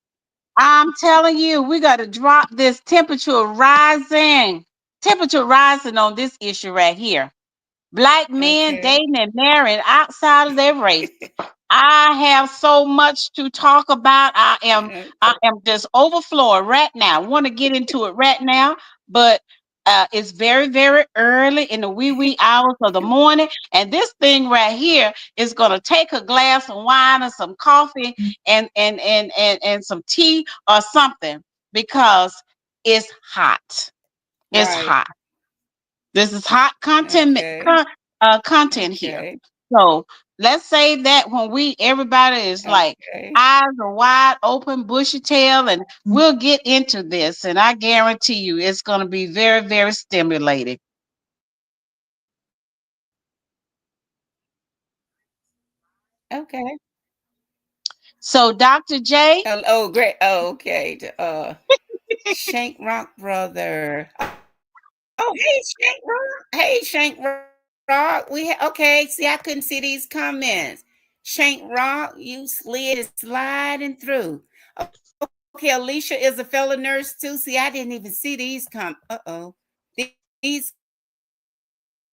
I'm telling you, we got to drop this temperature rising on this issue right here. Black men Okay. dating and marrying outside of their race. I have so much to talk about. I Okay. am just overflowing right now. I want to get into it right now, but it's very, very early in the wee hours of the morning. And this thing right here is gonna take a glass of wine or some coffee and some tea or something because it's hot. It's Right. hot. This is hot content Okay. content here. Okay. So let's say that when we everybody is like Okay. eyes are wide open, bushy tail, and we'll get into this, and I guarantee you it's going to be very, very stimulating. Okay. So, Dr. J, Oh, great. Oh, okay. Shank Rock brother. Oh, hey, Shank Rock. Hey, Shank Rock. Okay. See, I couldn't see these comments. Shank Rock, you slid and sliding through. Okay, Alicia is a fellow nurse too. See, I didn't even see these Uh-oh. These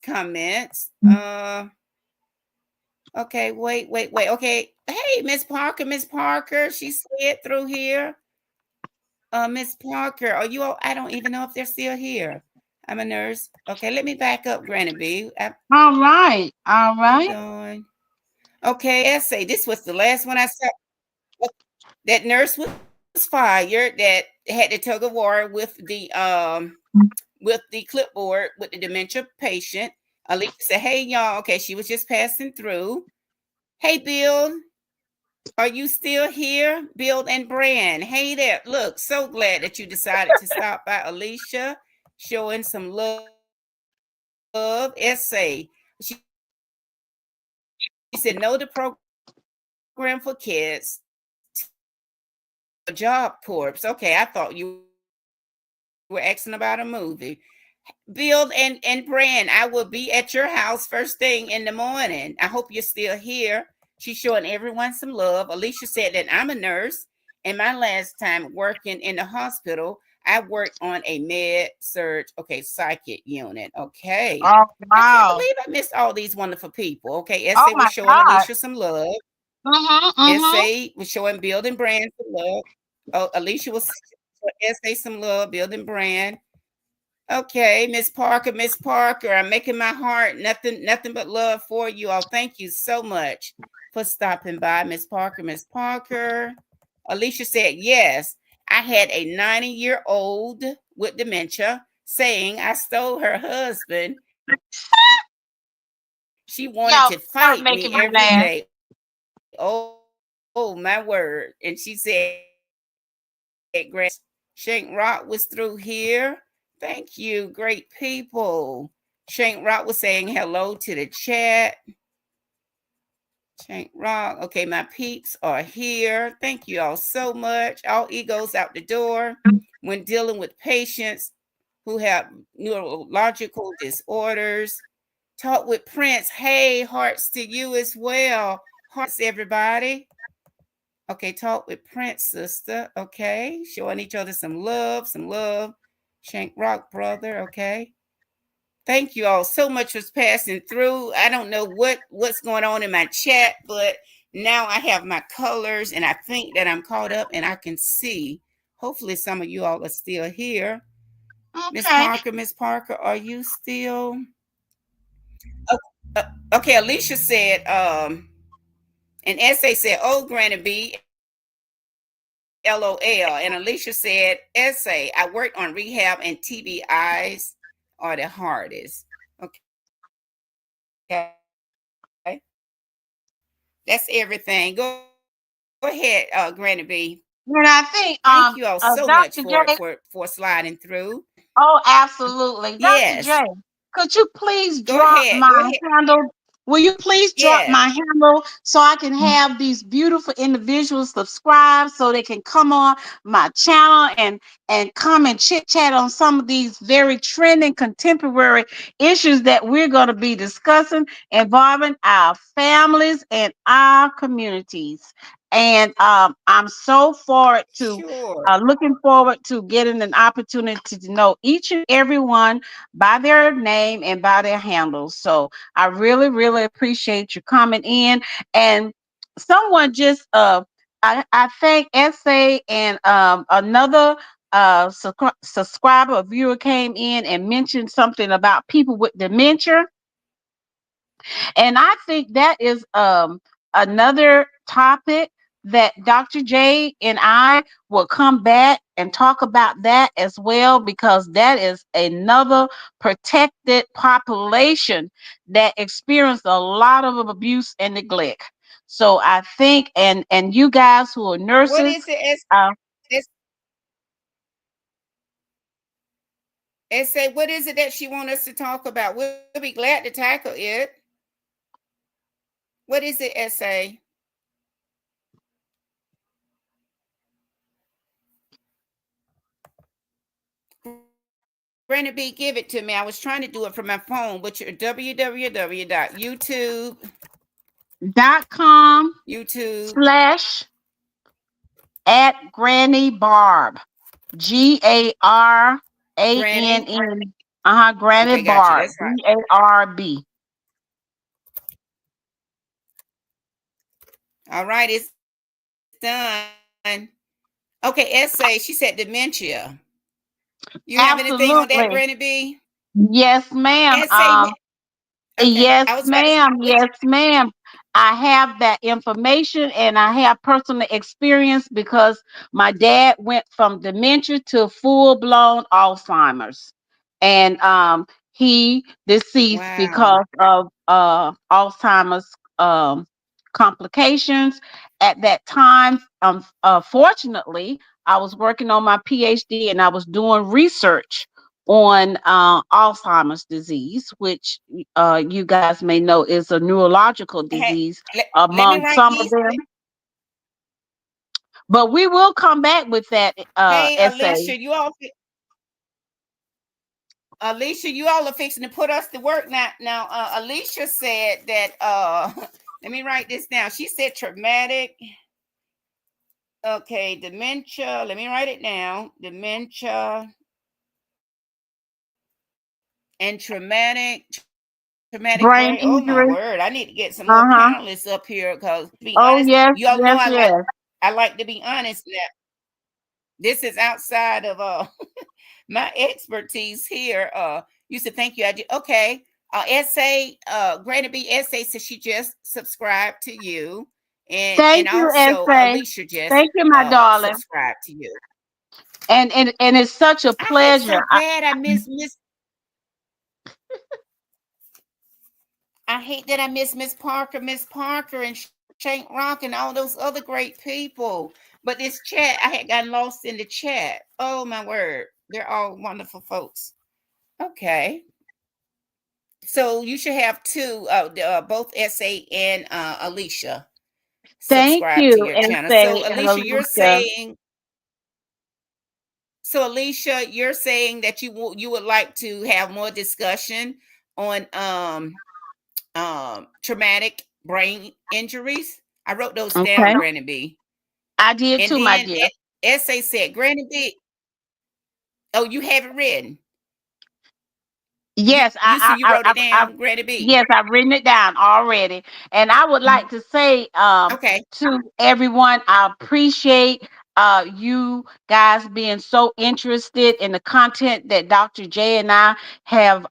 comments. Okay, wait. Okay. Hey, Miss Parker, she slid through here. Miss Parker, are you all? I don't even know if they're still here. I'm a nurse. Okay, let me back up, Granny B. all right, all Hold right. on. Okay, essay. This was the last one I saw. That nurse was fired. That had the tug of war with the clipboard with the dementia patient. Alicia said, "Hey y'all." Okay, she was just passing through. Hey, Bill. Are you still here? Build and Brand. Hey there. Look, so glad that you decided to stop by, Alicia. Showing some love. Essay. She said, know the program for kids to a job corps. Okay, I thought you were asking about a movie. Build and Brand. I will be at your house first thing in the morning. I hope you're still here. She's showing everyone some love. Alicia said that I'm a nurse, and my last time working in the hospital, I worked on a med surge, okay, psychic unit. Okay. I can't believe I missed all these Oh, wonderful people. wow. Okay, Essay was showing Alicia some love. Oh, my God. Essay was showing Mm-hmm. Build and Brand some love. Oh, Alicia was showing Essay some love, Build and Brand. Okay, Miss Parker, I'm making my heart nothing but love for you all. Thank you so much for stopping by, Miss Parker. Alicia said, yes, I had a 90-year-old with dementia saying I stole her husband. She wanted to fight me every Yo, day. stop Oh making my me laugh. word. And she said, Granny, Shank Rock was through here. Thank you, great people. Shank Rock was saying hello to the chat. Shank Rock. Okay, my peeps are here. Thank you all so much. All egos out the door when dealing with patients who have neurological disorders. Talk with Prince. Hey, hearts to you as well. Hearts, everybody. Okay, talk with Prince, sister. Okay, showing each other some love, some love. Shank Rock, brother. Okay. Thank you all so much for passing through. I don't know what's going on in my chat, but now I have my colors, and I think that I'm caught up, and I can see. Hopefully, some of you all are still here. Okay. Miss Parker, are you still? Oh, okay, Alicia said. An essay said, "Oh, Granny B, LOL," and Alicia said, "Essay. I worked on rehab, and TBIs are the hardest." Okay, that's everything. Go ahead, Granny B. Thank you all so much And I think Dr. J. for sliding through. Oh, absolutely. Dr. Yes, J, could you please go drop ahead. Go my ahead. handle? Will you please drop Yes, my handle so I can have these beautiful individuals subscribe so they can come on my channel and come and chit chat on some of these very trending contemporary issues that we're going to be discussing involving our families and our communities. And I'm so forward to sure. looking forward to getting an opportunity to know each and every one by their name and by their handles. So I really, really appreciate you coming in. And someone just I think Essay and another subscriber or viewer came in and mentioned something about people with dementia. And I think that is another topic that Dr. J and I will come back and talk about that as well, because that is another protected population that experienced a lot of abuse and neglect. So I think, and you guys who are What nurses, is it? uh, S Say, what is it that she want us to talk about? We'll be glad to tackle it. What is it, SA? Granny B, give it to me. I was trying to do it from my phone, but your www.youtube, .com YouTube, slash at Granny Barb. Granny. GARANN. Granny Okay, got you. Barb. That's right. BARB. All right, it's done. Okay, SA, she said dementia. You have anything on that, Granny Absolutely. B? Yes, ma'am. SA, okay. I was Yes, about to say, ma'am. which, Yes, ma'am. I have that information and I have personal experience because my dad went from dementia to full blown Alzheimer's. And he deceased wow. because of Alzheimer's complications. At that time, fortunately, I was working on my PhD and I was doing research on Alzheimer's disease, which you guys may know is a neurological Hey, disease let me among write some of these. them. But we will come back with that Hey, essay. Alicia, you all are fixing to put us to work now. Now, Alicia said that. Let me write this down. She said traumatic. Okay, dementia. Let me write it down. Dementia and traumatic brain. Brain Oh my injury. word! I need to get some more Uh-huh. panelists up here because, to be Oh, honest, yes, you all know yes, yes. I like to be honest. Now, this is outside of my expertise here. You said thank you. I do. Okay. Essay. Granny B. Essay says she just subscribed to you, and Thank you, also essay. Alicia just Thank you, my darling. subscribed to you. And it's such a I hate pleasure. so bad. I miss. I hate that I miss Miss Parker, and Shank Rock, and all those other great people. But this chat, I had gotten lost in the chat. Oh my word, they're all wonderful folks. Okay, so you should have two, both SA and Alicia Thank subscribe to you, your channel. essay So and Alicia, Alicia. You're saying that you would like to have more discussion on traumatic brain injuries. I wrote those Okay. down, Granny B. I did And too, my then dear. Essay said, Granny B. Oh, you have it written. Yes, You see, you wrote it I down, Granny B. yes, I've written it down already. And I would like to say Okay. to everyone, I appreciate you guys being so interested in the content that Dr. J and I have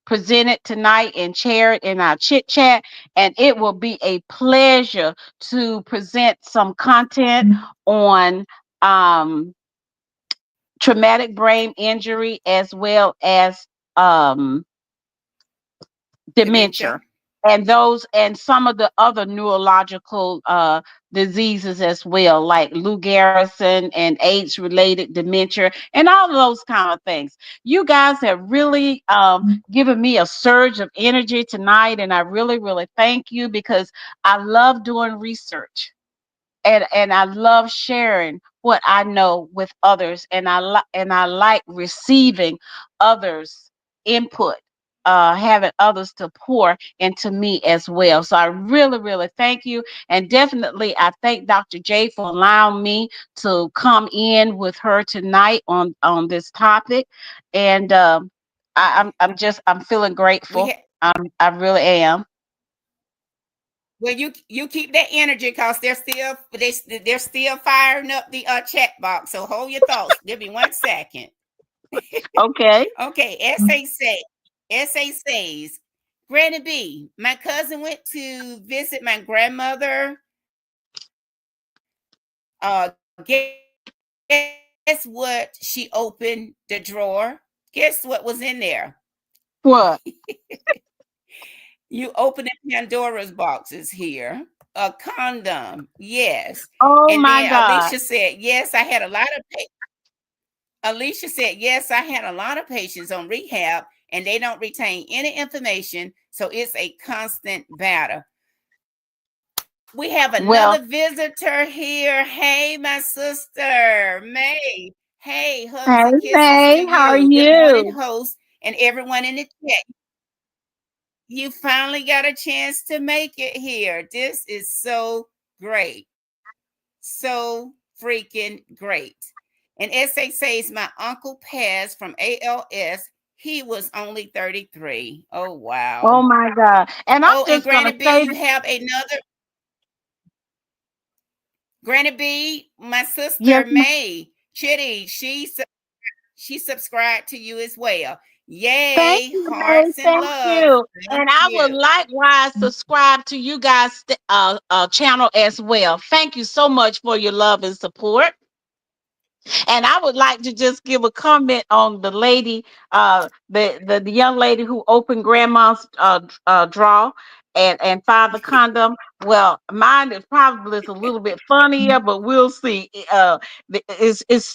presented tonight and shared in our chit chat. And it will be a pleasure to present some content on um, traumatic brain injury as well as um, dementia, Dementia. and those and some of the other neurological diseases as well, like Lou Gehrig's and AIDS related dementia and all of those kind of things. You guys have really given me a surge of energy tonight, and I really, really thank you because I love doing research, and I love sharing what I know with others, and and I like receiving others' input, having others to pour into me as well. So I really, really thank you, and definitely I thank Dr. J for allowing me to come in with her tonight on this topic, and I'm Okay. just I'm feeling grateful. We had I really am. well, you keep that energy because they're still firing up the chat box. So hold your thoughts. Give me 1 second. Okay. Okay, SA says, Granny B, my cousin went to visit my grandmother Guess what? She opened the drawer. Guess what was in there? What? You open the Pandora's boxes here. A condom, yes. Oh And my then God. Alicia said, yes, I had a lot of patients on rehab and they don't retain any information. So it's a constant battle. We have another Well, visitor here. Hey, my sister, May. Hey, hugs and hey kisses to May, how are you. Good morning, you? host, and everyone in the chat. You finally got a chance to make it here. This is so great. So freaking great. And SA says, my uncle passed from ALS. He was only 33. Oh, Oh wow. my God. And I'm Oh, and just gonna Granny B, say, you have another. Granny B, my yes, sister May Chitty, she subscribed to you as well. thank Yay, you, May. hearts and Thank love. you. Thank And I will you. likewise subscribe to you guys' channel as well. Thank you so much for your love and support. And I would like to just give a comment on the lady, the young lady who opened grandma's drawer and found the condom. Well, mine is probably a little bit funnier, but we'll see.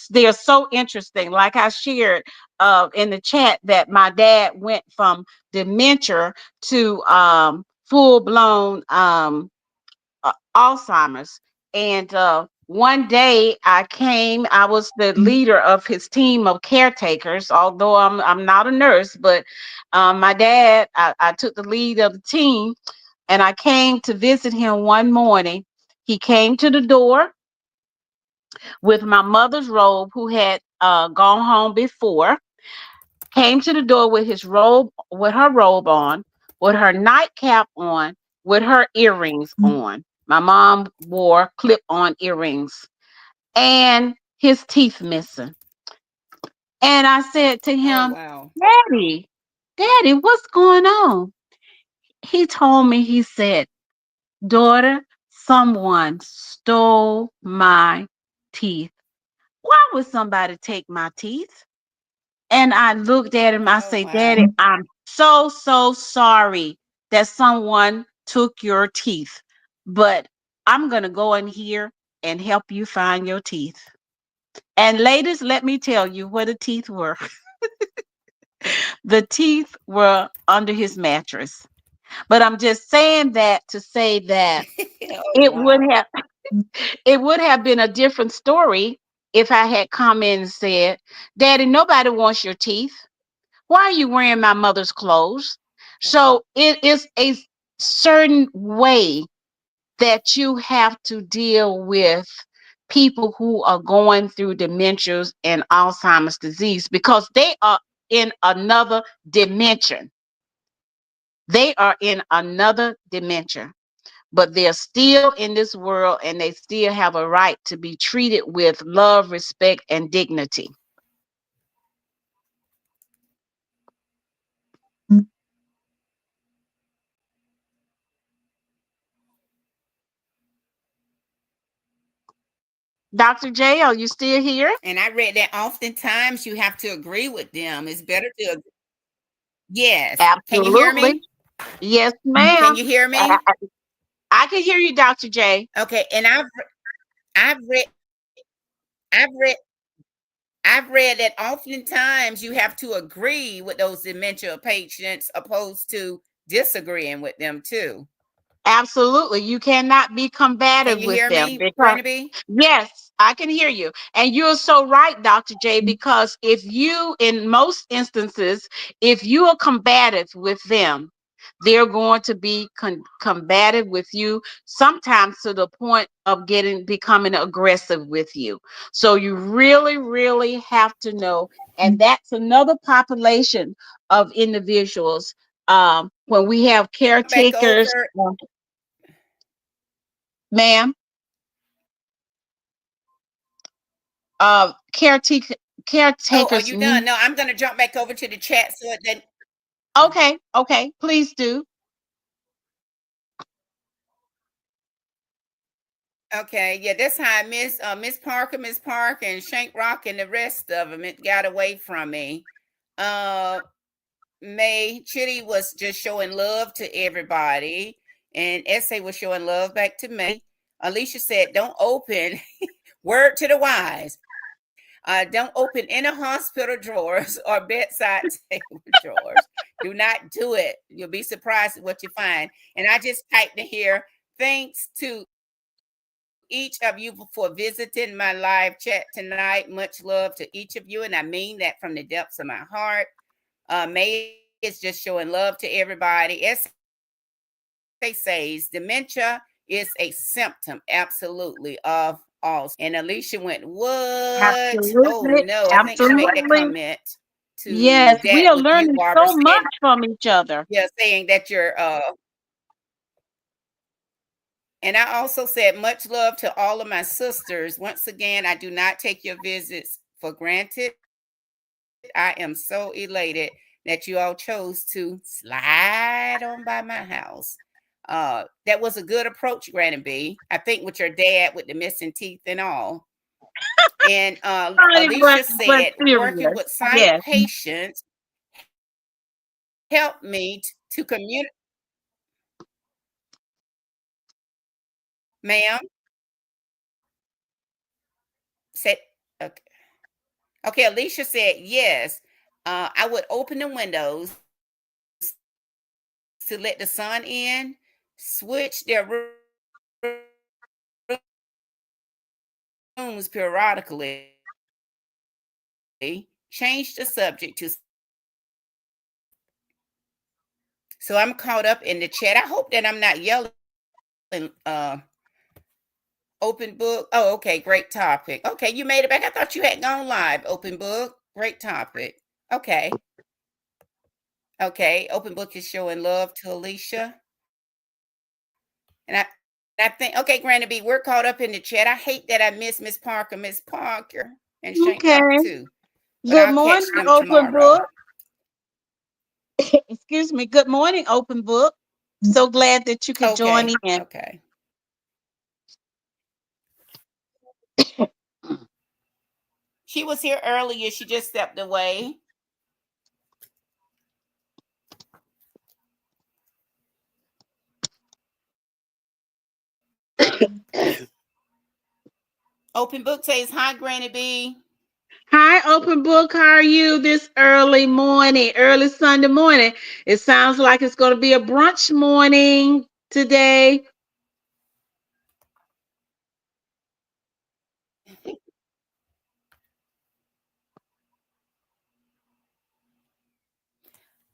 They're so interesting. Like I shared in the chat that my dad went from dementia to full blown Alzheimer's. And one day I was the leader of his team of caretakers, although I'm not a nurse, but my dad, I took the lead of the team and I came to visit him one morning. He came to the door with my mother's robe, who had gone home before, came to the door with his robe, with her robe on, with her nightcap on, with her earrings on. My mom wore clip-on earrings and his teeth missing. And I said to Oh, him, wow. Daddy, Daddy, what's going on? He told me, he said, Daughter, someone stole my teeth. Why would somebody take my teeth? And I looked at him, I Oh, say, wow. Daddy, I'm so, so sorry that someone took your teeth. But I'm going to go in here and help you find your teeth. And ladies, let me tell you where the teeth were. The teeth were under his mattress. But I'm just saying that to say that Oh, it would wow. have it would have been a different story if I had come in and said, Daddy, nobody wants your teeth. Why are you wearing my mother's clothes? So it is a certain way that you have to deal with people who are going through dementias and Alzheimer's disease because they are in another dimension. They are in another dimension, but they're still in this world and they still have a right to be treated with love, respect, and dignity. Dr. J, are you still here? And I read that oftentimes you have to agree with them. It's better to, yes. Can you hear Absolutely. me? Yes, Can ma'am. you hear I, me? I I can hear you, Dr. J. Okay. And I've read, I've read, I've read that oftentimes you have to agree with those dementia patients opposed to disagreeing with them too. Absolutely. You cannot be combative Can you with hear them me, because, Granby? yes, I can hear you. And you're so right, Dr. J, because if you, in most instances, if you are combative with them, they're going to be combative with you, sometimes to the point of becoming aggressive with you. So you really, really have to know. And that's another population of individuals. When we have Back caretakers, over. ma'am, caretaker Oh, are caretakers you need. done? No, I'm going to jump back over to the chat so it then. Okay, okay, please do. Okay, yeah, that's how I miss Miss Parker, and Shank Rock, and the rest of them. It got away from me. Uh, May Chitty was just showing love to everybody, and Essay was showing love back to May. Alicia said, "Don't open." Word to the wise. Don't open any hospital drawers or bedside table drawers. Do not do it. You'll be surprised at what you find. And I just typed in here, thanks to each of you for visiting my live chat tonight. Much love to each of you. And I mean that from the depths of my heart. May is just showing love to everybody. Essay says dementia is a symptom, absolutely, of Alzheimer's. And Alicia went, what? Oh no, I think she made that Absolutely. comment Absolutely. to that with Yes, you, we are Barbara, learning saying, so much from each other. yeah, saying that you're and I also said much love to all of my sisters. Once again, I do not take your visits for granted. I am so elated that you all chose to slide on by my house. That was a good approach, Granny B. I think with your dad with the missing teeth and all. And Funny, Alicia but said, working serious. with sight Yes. patients helped me to communicate. Ma'am, said, okay. Okay, Alicia said, yes. I would open the windows to let the sun in, switch their rooms periodically, change the subject to something lighter, so I'm caught up in the chat. I hope that I'm not yelling. Open book. Oh, okay, great topic. Okay, you made it back. I thought you had gone live. Open book, great topic. Okay. Okay, Open Book is showing love to Alicia. And I think, okay, Granny B, we're caught up in the chat. I hate that I miss Miss Parker, and Shank Rock Okay. too. But I'll Good catch morning, them open tomorrow. book. Excuse me. Good morning, open book. So glad that you could join Okay, in. okay. She was here earlier. She just stepped away. Open Book says, hi, Granny B. Hi, open book. How are you this early morning, early Sunday morning? It sounds like it's going to be a brunch morning today.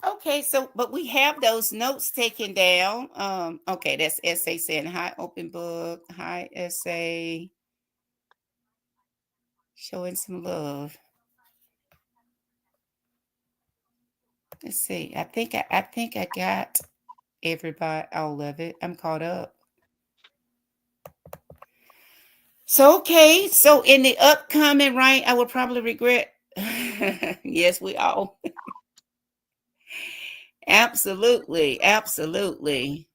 Okay, so but we have those notes taken down. Okay, that's essay saying hi, Open Book. Hi, essay, showing some love. Let's see. I think I got everybody, all of it. I'm caught up. So okay, so in the upcoming, right, I will probably regret. Yes, we all. Absolutely, absolutely.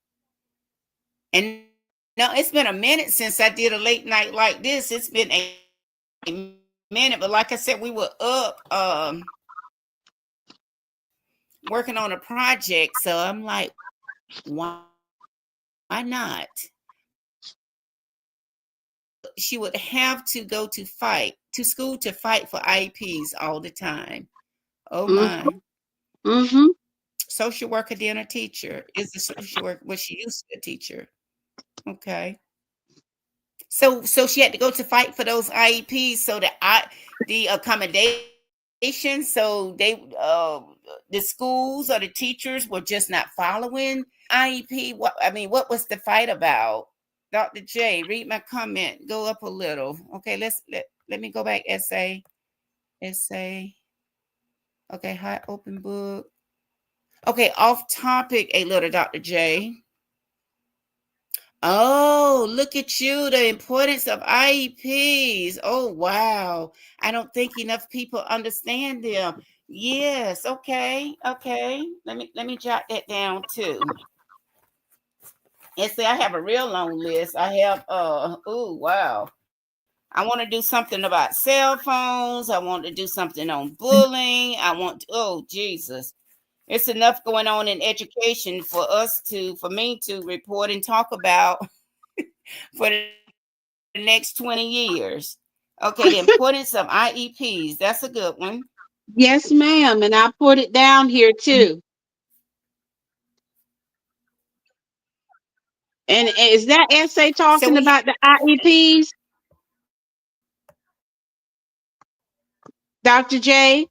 And no, it's been a minute since I did a late night like this. It's been a minute, but like I said, we were up working on a project. So I'm like, why not? But she would have to go to fight to school to fight for IEPs all the time. Oh my. Mm-hmm. Mm-hmm. Social worker then a teacher. Is a social worker, was she used to a teacher? Okay. So she had to go to fight for those IEPs, so the accommodation, so the schools or the teachers were just not following IEP. What was the fight about? Dr. J, read my comment. Go up a little. Okay, let me go back. Essay. Okay, hot open book. Okay, off topic a little, Dr. J. Oh, look at you, the importance of IEPs. Oh, wow. I don't think enough people understand them. Yes, okay, okay. Let me jot that down too. And see, I have a real long list. I have oh wow. I want to do something about cell phones. I want to do something on bullying. I want oh Jesus. It's enough going on in education for me to report and talk about for the next 20 years. Okay, the importance of IEPs. That's a good one. Yes, ma'am. And I put it down here too. And is that essay So we talking about the IEPs, Dr. J?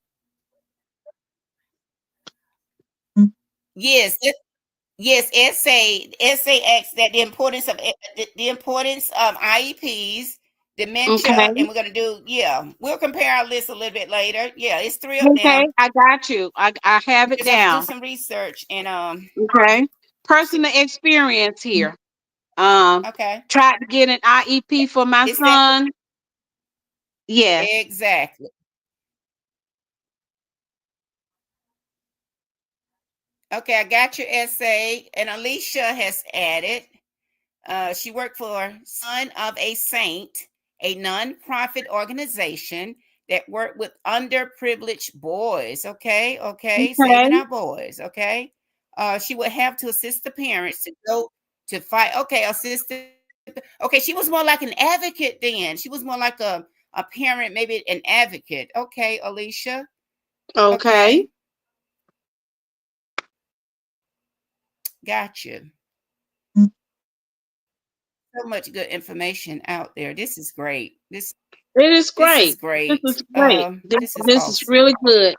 yes, yes, essay asks that the importance of IEPs, dementia, Okay. and we're gonna do we'll compare our list a little bit later. Yeah, it's three up Okay, now. I got you. I have We it just have to do down. some research and Okay. see, Personal experience here. Um, okay, Tried to get an IEP for my it's that son. Yes. exactly. Okay, I got your essay, and Alicia has added. She worked for Son of a Saint, a nonprofit organization that worked with underprivileged boys. Okay, okay, saving Okay. our boys. Okay, she would have to assist the parents to go to fight. Okay, assist. Okay, she was more like an advocate then. She was more like a parent, maybe an advocate. Okay, Alicia. Okay, Okay. got you. So much good information out there. This is great. It is This is great. This great. is great. This is This is awesome. really good.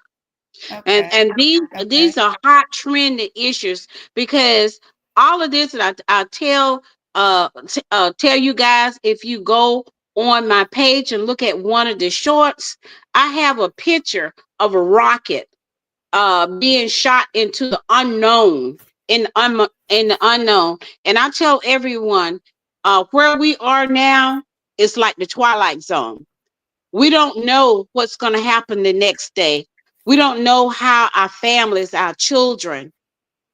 Okay. And these Okay. are hot trending issues because all of this that I tell tell you guys, if you go on my page and look at one of the shorts, I have a picture of a rocket being shot into the unknown, in the unknown. And I tell everyone, where we are now is like the twilight zone. We don't know what's going to happen the next day. We don't know how our families, our children,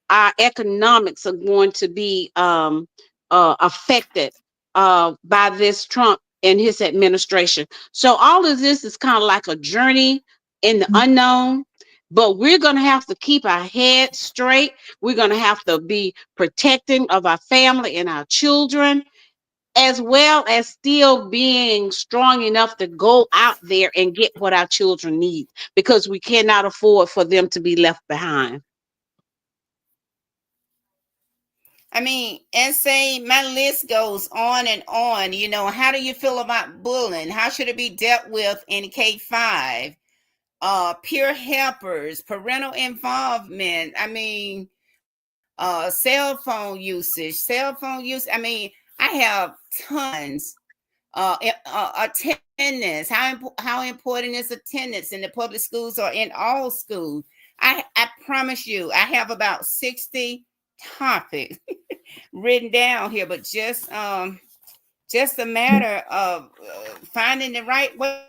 our economics are going to be affected by this Trump and his administration. So all of this is kind of like a journey in the unknown. But we're going to have to keep our heads straight. We're going to have to be protecting of our family and our children, as well as still being strong enough to go out there and get what our children need, because we cannot afford for them to be left behind. I mean, and say my list goes on and on. How do you feel about bullying? How should it be dealt with in K-5? Peer helpers, parental involvement. I mean, cell phone usage, I mean, I have tons. Attendance. How important is attendance in the public schools or in all schools? I promise you, I have about 60 topics written down here, but just a matter of finding the right way.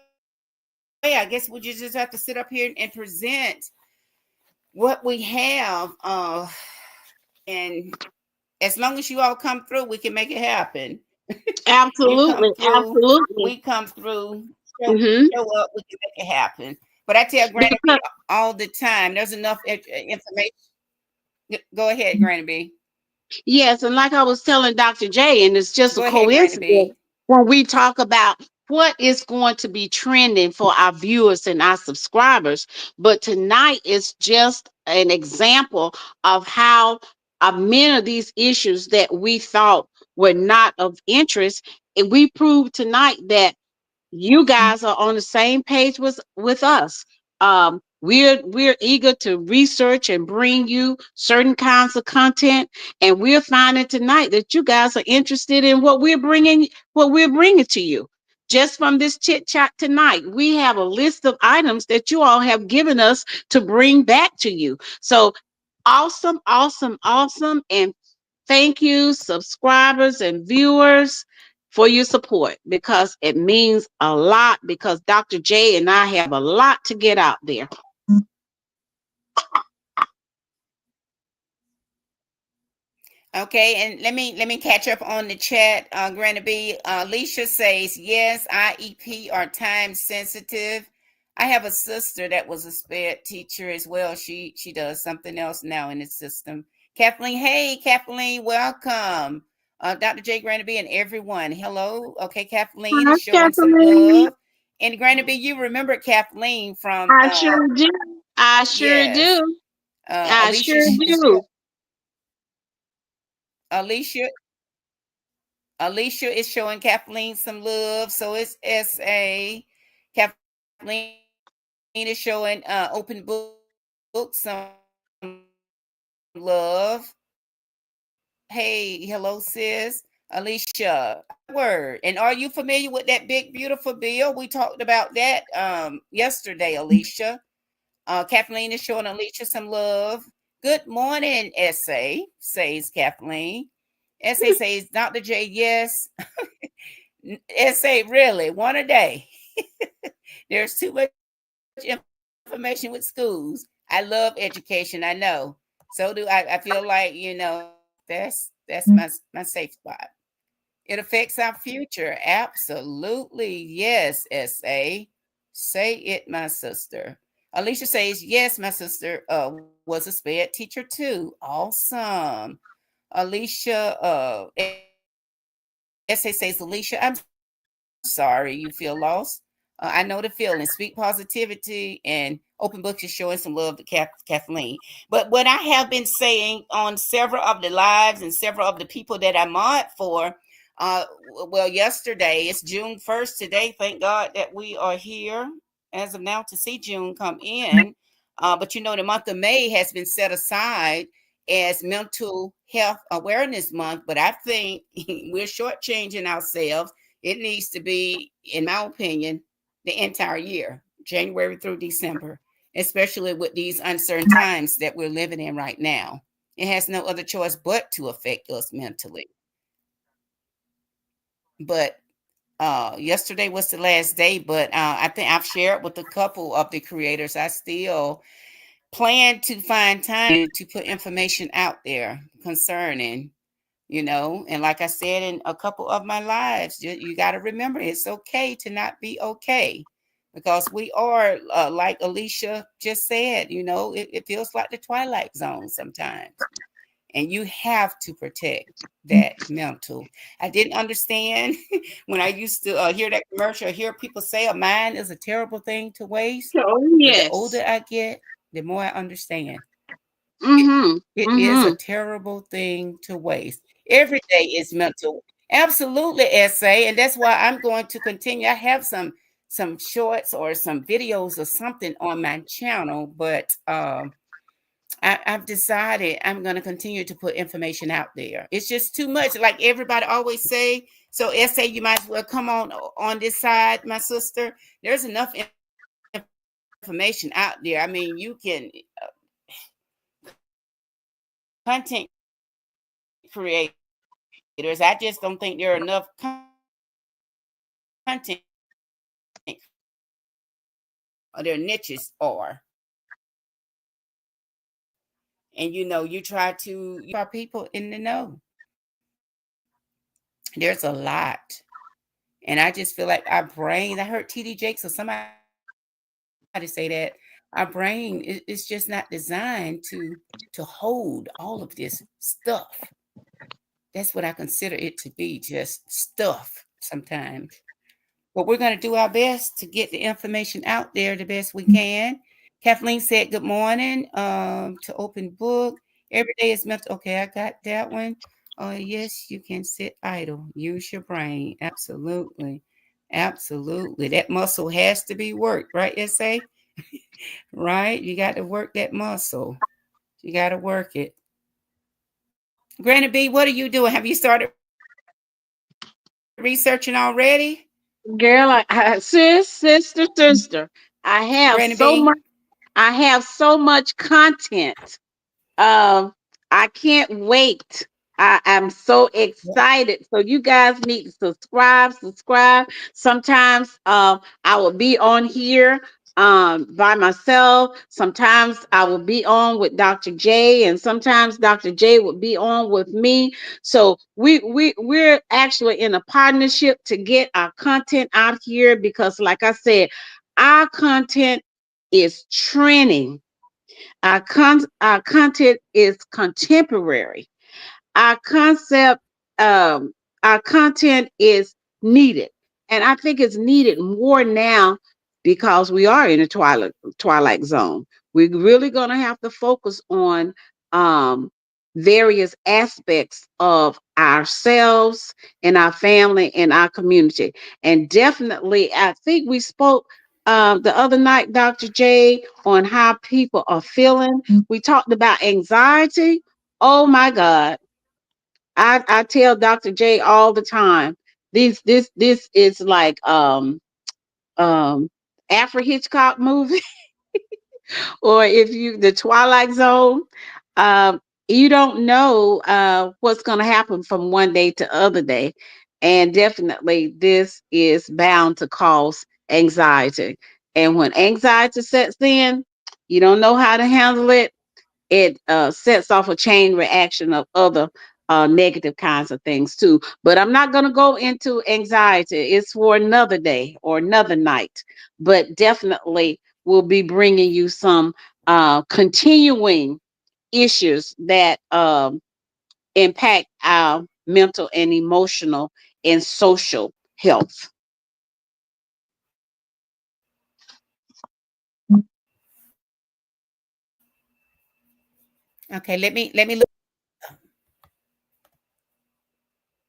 I guess we just have to sit up here and present what we have, and as long as you all come through, we can make it happen. You come Absolutely, through, we absolutely. come through, Hmm. show up, we can make it happen. But I tell Granny B Because all the time, there's enough information. Go ahead, Granny B. yes, and like I was telling Dr. J, and it's just a Go ahead, Granny coincidence B. when we talk about what is going to be trending for our viewers and our subscribers. But tonight is just an example of how many of these issues that we thought were not of interest, and we proved tonight that you guys are on the same page with us. We're eager to research and bring you certain kinds of content, and we're finding tonight that you guys are interested in what we're bringing to you. Just from this chit chat tonight, we have a list of items that you all have given us to bring back to you. So awesome, awesome, awesome, and thank you, subscribers and viewers, for your support, because it means a lot. Because Dr. J and I have a lot to get out there. Okay, and let me catch up on the chat. Granny B, Alicia says yes. IEP are time sensitive. I have a sister that was a SPED teacher as well. She does something else now in the system. Kathleen, hey Kathleen, welcome. Dr. J, Granny B, and everyone. Hello. Okay, Kathleen Hi, is showing some Stephanie. love. And Granny B, you remember Kathleen from I sure do. I sure yes. do. I Alicia sure do. Alicia Alicia is showing Kathleen some love. So is SA. Kathleen is showing open book some love. Hey, hello, sis. Alicia, word. And are you familiar with that big, beautiful bill? We talked about that yesterday, Alicia. Kathleen is showing Alicia some love. Good morning, SA, says Kathleen. SA says, Dr. J, yes. SA, really, one a day. There's too much information with schools. I love education. I know. So do I feel like, that's my safe spot. It affects our future. Absolutely. Yes, SA. Say it, my sister. Alicia says, yes, my sister was a SPED teacher too. Awesome. Alicia, SA says, Alicia, I'm sorry you feel lost. I know the feeling. Speak positivity, and Open Books is showing some love to Kathleen. But what I have been saying on several of the lives and several of the people that I mod for, well, yesterday, it's June 1st today. Thank God that we are here as of now to see June come in. But the month of May has been set aside as Mental Health Awareness Month. But I think we're shortchanging ourselves. It needs to be, in my opinion, the entire year, January through December, especially with these uncertain times that we're living in right now. It has no other choice but to affect us mentally. But yesterday was the last day, but I think I've shared with a couple of the creators. I still plan to find time to put information out there concerning, and like I said in a couple of my lives, you got to remember it's okay to not be okay, because we are, like Alicia just said, it feels like the twilight zone sometimes, and you have to protect that mental. I didn't understand when I used to hear that commercial, hear people say a mind is a terrible thing to waste, Oh, but the yes. older I get, the more I understand it, Mm-hmm. it is a Mm-hmm. terrible thing to waste. Every day is mental. Absolutely, essay, and that's why I'm going to continue. I have some shorts or some videos or something on my channel, but I've decided I'm going to continue to put information out there. It's just too much. Like everybody always say. So, essay, you might as well come on this side, my sister. There's enough information out there. I mean, you can content creators. I just don't think there are enough content creators to cover all of this stuff. Their niches are. And you try to keep our people in the know. There's a lot. And I just feel like our brain, I heard TD Jakes or somebody say that our brain is just not designed to hold all of this stuff. That's what I consider it to be, just stuff sometimes. But we're going to do our best to get the information out there the best we can. Kathleen said, good morning, to Open Book. Every day is mental. Okay, I got that one. Yes, you can sit idle. Use your brain. Absolutely. Absolutely. That muscle has to be worked, right, SA? Right? You got to work that muscle. You got to work it. Granny B, what are you doing? Have you started researching already? Girl, sis, sister, sister. I have Granny so B? much. I have so much content. Um, I can't wait. I'm so excited. So you guys need to subscribe. Sometimes I will be on here. by myself. Sometimes I will be on with Dr. J, and sometimes Dr. J would be on with me. So we're actually in a partnership to get our content out here because, like I said, our content is trending. Our content is contemporary. Our concept, um, our content is needed, and I think it's needed more now because we are in a twilight zone. We're really going to have to focus on um, various aspects of ourselves and our family and our community, and definitely, I think we spoke. The other night, Dr. J, on how people are feeling. We talked about anxiety. Oh my God, I tell Dr. J all the time. This is like um Alfred Hitchcock movie, or if you the Twilight Zone. Um, you don't know what's going to happen from one day to other day, and definitely this is bound to cause anxiety. And when anxiety sets in, you don't know how to handle it. It sets off a chain reaction of other negative kinds of things too. But I'm not going to go into anxiety. It's for another day or another night. But definitely, we'll be bringing you some continuing issues that impact our mental and emotional and social health. Okay, let me look.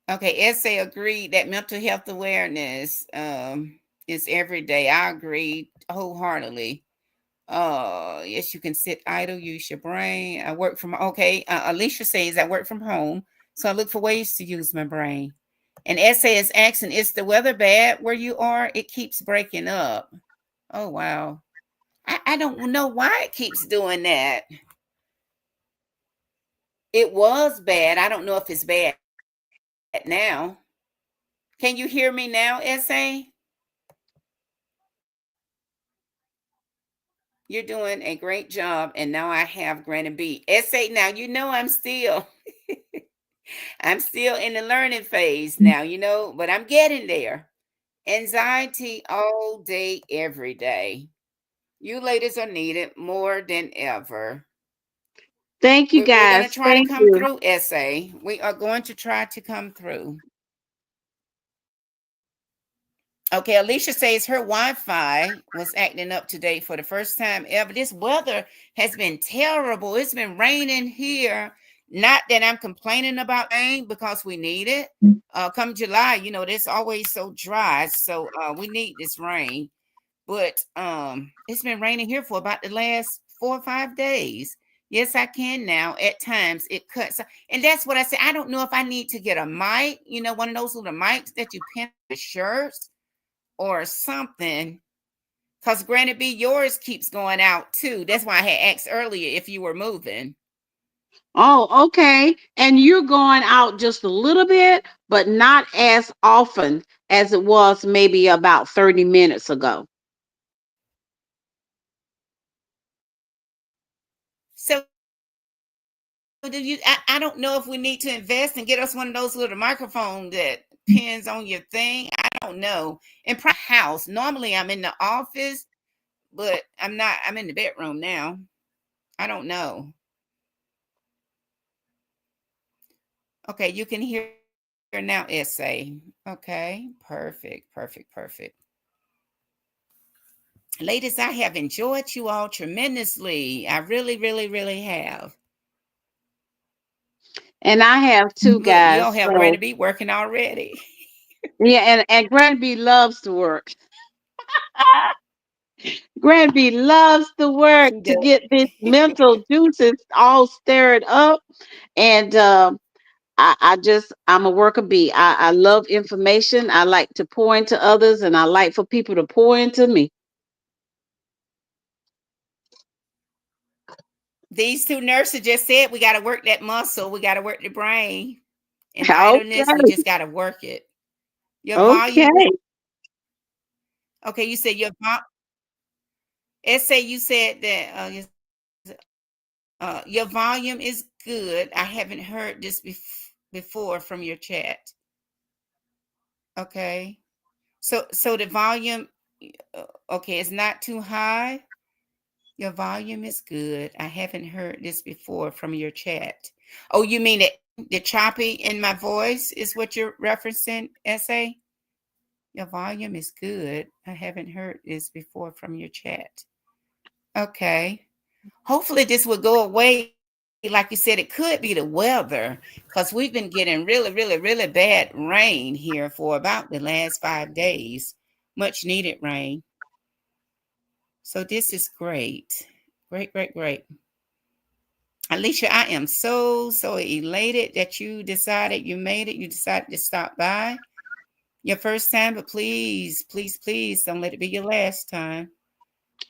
Okay, essay agreed that mental health awareness is every day. I agree wholeheartedly. Yes, you can sit idle, use your brain. I work from okay. Alicia says I work from home, so I look for ways to use my brain. And essay is asking, is the weather bad where you are? It keeps breaking up. Oh wow. I don't know why it keeps doing that. It was bad. I don't know if it's bad now. Can you hear me now, essay? You're doing a great job, and now I have Granny B. Essay, now you know I'm still in the learning phase now, but I'm getting there. Anxiety all day, every day. You ladies are needed more than ever. Thank you We're going to guys. try to Thank come you. through, essay. We are going to try to come through. Okay, Alicia says her Wi-Fi was acting up today for the first time ever. This weather has been terrible. It's been raining here. Not that I'm complaining about rain because we need it. Come July, it's always so dry. So we need this rain. But it's been raining here for about the last 4 or 5 days. Yes, I can now. At times it cuts. And that's what I said. I don't know if I need to get a mic, one of those little mics that you pin on the shirts or something. Because granted be yours keeps going out too. That's why I had asked earlier if you were moving. Oh, okay. And you're going out just a little bit, but not as often as it was maybe about 30 minutes ago. So do you I don't know if we need to invest and get us one of those little microphones that pins on your thing. I don't know. And probably house. Normally I'm in the office, but I'm not. I'm in the bedroom now. I don't know. Okay, you can hear now, essay. Okay, perfect. Ladies, I have enjoyed you all tremendously. I really have. And I have two Look, you all guys. have Granny So B working already. yeah, and Granby loves to work. Granby loves to work She to does. get these mental juices all stirred up. And I'm a worker bee. I love information. I like to pour into others, and I like for people to pour into me. These two nurses just said we got to work that muscle. We got to work the brain. And the idleness, we Okay. just got to work it. Your volume. Okay. Okay, you said your volume. Essay, you said that your volume is good. I haven't heard this before from your chat. Okay. So the volume, okay, it's not too high. Your volume is good. I haven't heard this before from your chat. Oh, you mean the choppy in my voice is what you're referencing, essay? Your volume is good. I haven't heard this before from your chat. Okay. Hopefully this will go away. Like you said, it could be the weather because we've been getting really, really, really bad rain here for about the last 5 days. Much needed rain. So this is great. Great, great, great. Alicia, I am so elated that you decided you made it. You decided to stop by your first time, but please, please, please don't let it be your last time.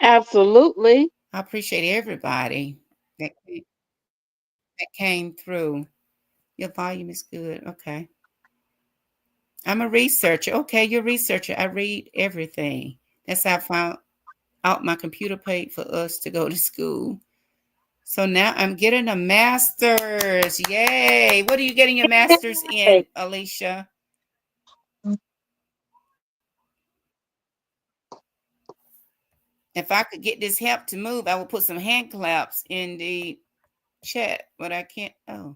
Absolutely. I appreciate everybody that that came through. Your volume is good. Okay. I'm a researcher. Okay, you're a researcher. I read everything. That's how I found out my computer paid for us to go to school. So now I'm getting a master's. Yay. What are you getting your master's in, Alicia? If I could get this help to move, I would put some hand claps in the chat, but I can't. Oh,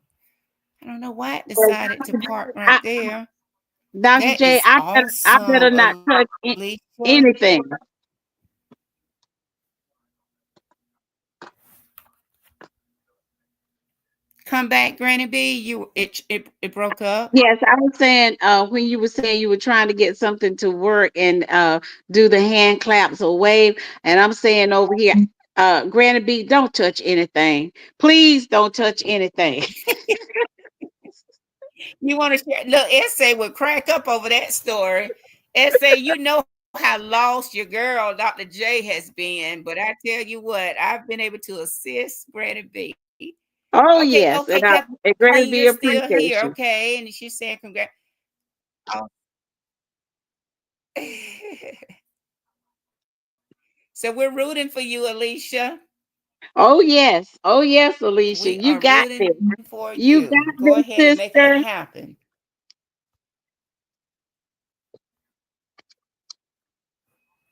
I don't know why it decided to park right I, there. Dr. That J, is I awesome, better not touch Alicia. anything. Come back, Granny B. It broke up. Yes, I was saying when you were saying you were trying to get something to work and do the hand claps or wave, and I'm saying over here, Granny B, don't touch anything. Please don't touch anything. You want to share? Look, Essay would crack up over that story. Essay, you know how lost your girl, Dr. J, has been, but I tell you what, I've been able to assist Granny B. Oh Okay, yes, okay, and Kathleen, you're Granny B still here, appreciates you. okay? And she's saying congrats. Oh. So we're rooting for you, Alicia. Oh yes, Alicia, We you are got rooting this. for You you. got Go this, ahead and make it sister. happen.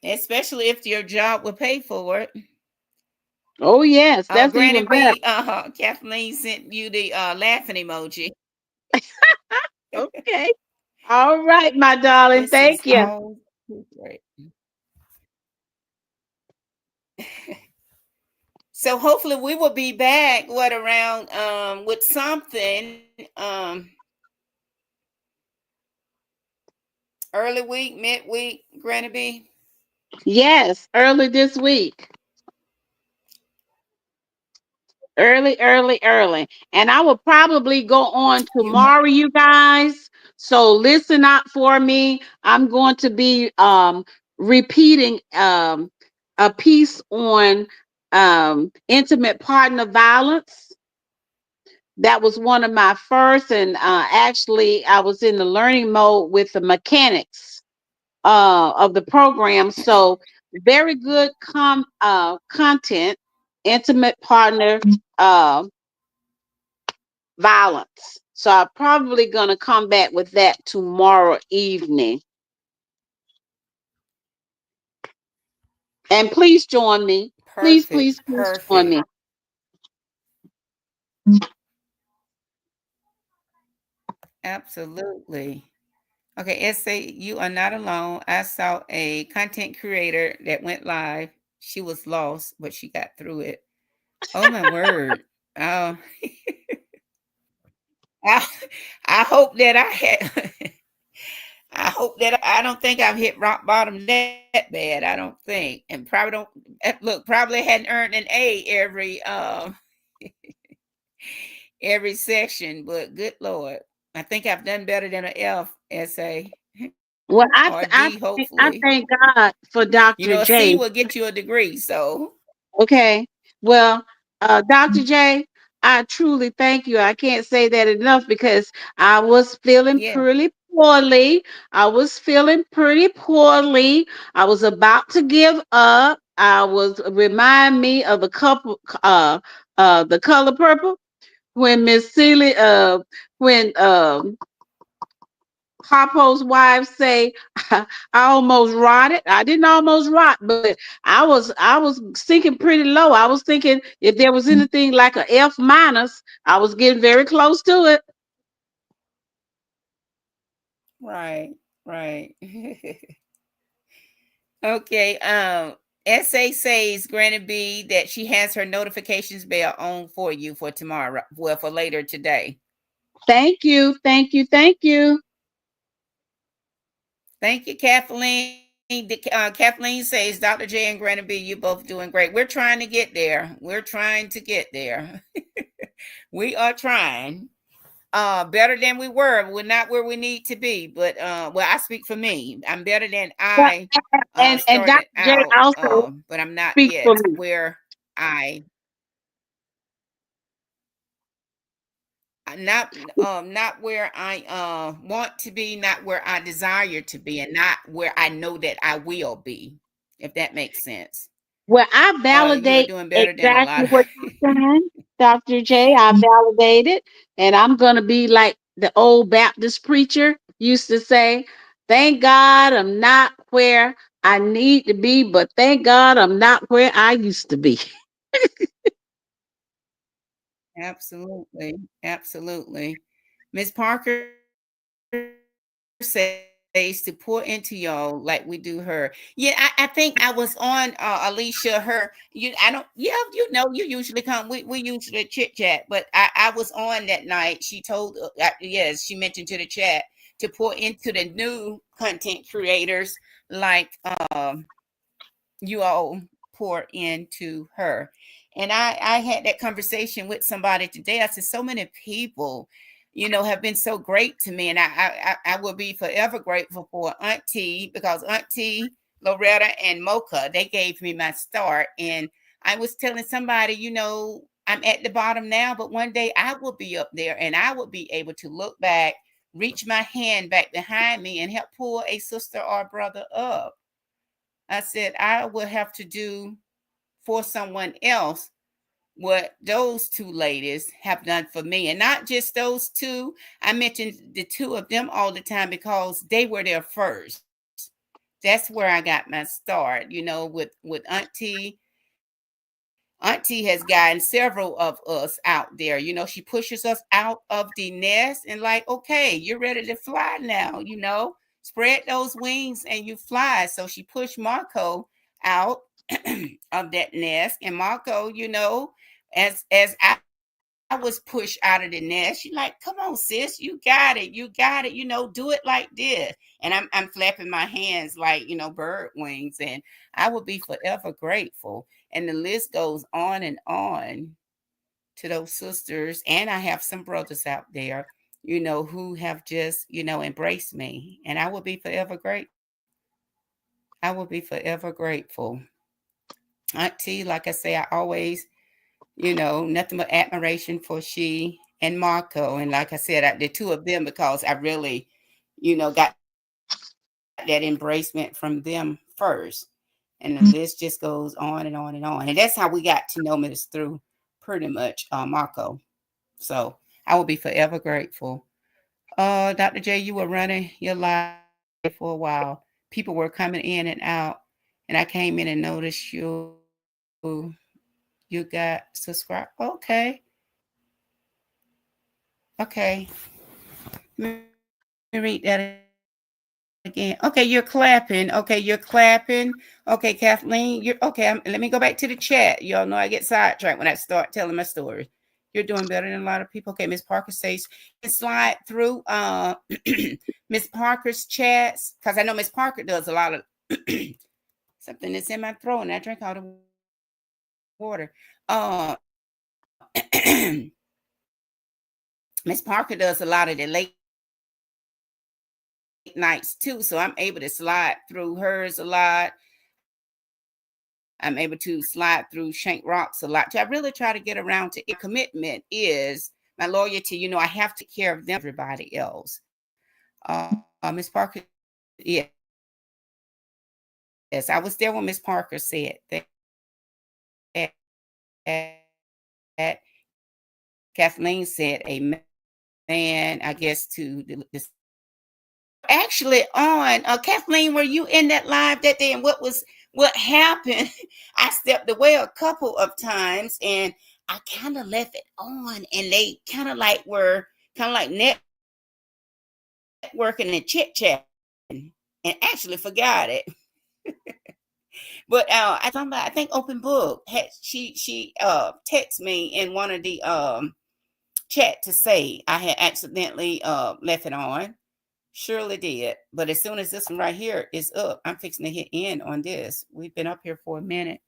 Especially if your job will pay for it. Oh yes, that's Granny even better. B, Kathleen sent you the laughing emoji. Okay. All right, my darling. This is Thank you. all great. So hopefully we will be back what around with something early week, midweek, Granny B. Yes, early this week. Early. And I will probably go on You tomorrow, you guys. So listen out for me. I'm going to be repeating a piece on intimate partner violence. That was one of my first, and actually, I was in the learning mode with the mechanics of the program. So very good content, intimate partner uh, violence. So I'm probably gonna come back with that tomorrow evening. And please join me. perfect, Please join perfect. me. Absolutely. Okay, essay, you are not alone. I saw a content creator that went live. She was lost, but she got through it. Oh my word. Um, I, I hope that I had I hope that I don't think I've hit rock bottom that bad. I don't think, and probably don't. Look, probably hadn't earned an A every session, but good lord, I think I've done better than an F essay Well, or a D, hopefully. I thank God for You know, a Dr. C will J. get you a degree. So Okay. Well, Dr. J, I truly thank you. I can't say that enough because I was feeling yeah, pretty poorly. I was feeling pretty poorly. I was about to give up. I was remind me of the couple, the color purple, when Miss Celie, when Harpo's wife say, I almost rotted. I didn't almost rot, but I was sinking pretty low. I was thinking if there was anything like a F minus, I was getting very close to it. Right, right. Okay. SA says Granny B that she has her notifications bell on for you for tomorrow. Well, for later today. Thank you, thank you, thank you. Thank you, Kathleen. Kathleen says Dr. J and Granny B, you both doing great. We're trying to get there. We're trying to get there. We are trying. Better than we were. We're not where we need to be, but well, I speak for me. I'm better than Well, I and Dr. started J out, also but I'm not speaks for yet me. where I not not where I want to be, not where I desire to be, and not where I know that I will be, if that makes sense. Well, I You are validate doing better than a exactly lot of what you're saying, Dr. J. I validate it. And I'm going to be like the old Baptist preacher used to say, thank God I'm not where I need to be, but thank God I'm not where I used to be. Absolutely, absolutely. Miss Parker says to pour into y'all like we do her. Yeah, I think I was on Alicia her. You I don't. Yeah, you usually come. We usually chit chat, but I was on that night. She told yes, she mentioned to the chat to pour into the new content creators like you all pour into her. And I had that conversation with somebody today. I said, so many people, have been so great to me. And I will be forever grateful for Auntie, because Auntie, Loretta, and Mocha, they gave me my start. And I was telling somebody, I'm at the bottom now, but one day I will be up there and I will be able to look back, reach my hand back behind me, and help pull a sister or brother up. I said, I will have to do for someone else what those two ladies have done for me. And not just those two. I mentioned the two of them all the time because they were there first. That's where I got my start, with Auntie. Auntie has gotten several of us out there. She pushes us out of the nest and like, okay, you're ready to fly now, spread those wings and you fly. So she pushed Marco out of that nest. And Marco, as I was pushed out of the nest, she like, come on, sis, you got it. You got it. Do it like this. And I'm flapping my hands like, bird wings. And I will be forever grateful. And the list goes on and on to those sisters. And I have some brothers out there, who have just, embraced me. And I will be forever grateful. I will be forever grateful. Auntie, like I say, I always, nothing but admiration for she and Marco. And like I said, the two of them, because I really, got that embracement from them first. And the list just goes on and on and on. And that's how we got to know Miss through pretty much Marco. So I will be forever grateful. Dr. J, you were running your live for a while. People were coming in and out. And I came in and noticed you got subscribed. Okay. Okay. Let me read that again. Okay, you're clapping. Okay, Kathleen. Okay, let me go back to the chat. Y'all know I get sidetracked when I start telling my stories. You're doing better than a lot of people. Okay, Miss Parker says you can slide through Miss Parker's chats, because I know Miss Parker does a lot of something that's in my throat and I drink all the water. Miss Parker does a lot of the late nights too, so I'm able to slide through hers a lot. I'm able to slide through Shank Rocks a lot too. I really try to get around to it. My commitment is my loyalty. I have to take care of them first before everybody else. Miss Parker, yes, she does a lot of the late nights too. So I'm able to Yes, I was there when Miss Parker said that. Kathleen said amen, I guess, to the actually on. Kathleen, were you in that live that day? And what happened? I stepped away a couple of times, and I kind of left it on, and they kind of like were kind of like networking and chit chatting, and actually forgot it. But I think somebody, I think Open Book had she texted me in one of the chat to say I had accidentally left it on. Surely did. But as soon as this one right here is up, I'm fixing to hit end on this. We've been up here for a minute.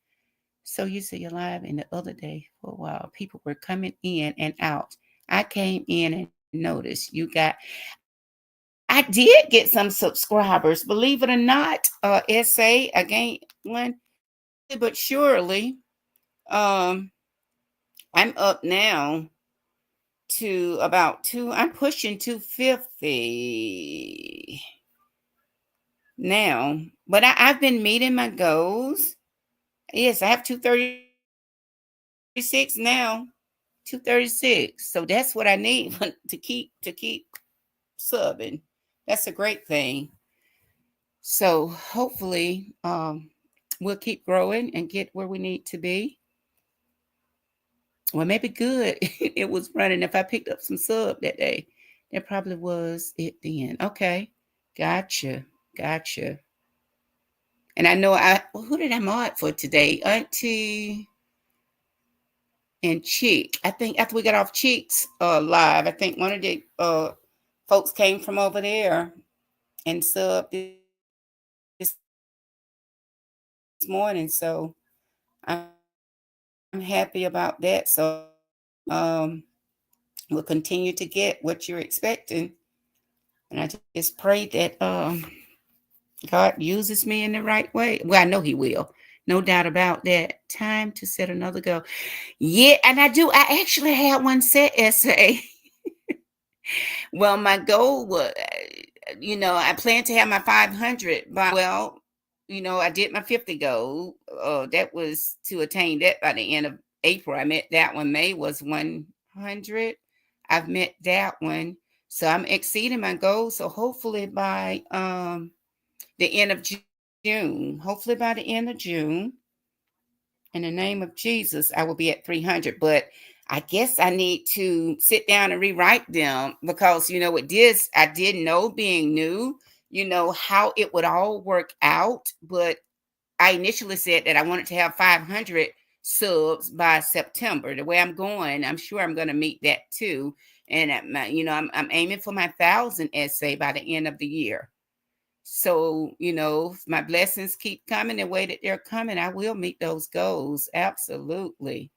So you see you're live, and the other day for a while, people were coming in and out. I came in and noticed you got. I did get some subscribers, believe it or not. SA again one slowly but surely. Um, I'm up now to about two. I'm pushing 250 now, but I've been meeting my goals. Yes, I have 236 now. 236. So that's what I need to keep subbing. That's a great thing. So hopefully, we'll keep growing and get where we need to be. Well, maybe good. It was running. If I picked up some sub that day, that probably was it then. Okay, gotcha, gotcha. And I know who did I mod for today? Auntie and Chick. I think after we got off Chick's live, I think one of the folks came from over there and subbed this morning. So I'm happy about that. So we'll continue to get what you're expecting. And I just pray that God uses me in the right way. Well, I know He will. No doubt about that. Time to set another goal. Yeah, and I do. I actually had one set essay. Well, my goal was, I plan to have my 500 by, well, I did my 50 goal. That was to attain that by the end of April. I met that one. May was 100. I've met that one. So I'm exceeding my goal. So hopefully by the end of June, hopefully by the end of June, in the name of Jesus, I will be at 300. But I guess I need to sit down and rewrite them because, with this, I didn't know being new, how it would all work out. But I initially said that I wanted to have 500 subs by September. The way I'm going, I'm sure I'm going to meet that too. And, I'm aiming for my 1,000 essay by the end of the year. So, if my blessings keep coming the way that they're coming, I will meet those goals. Absolutely.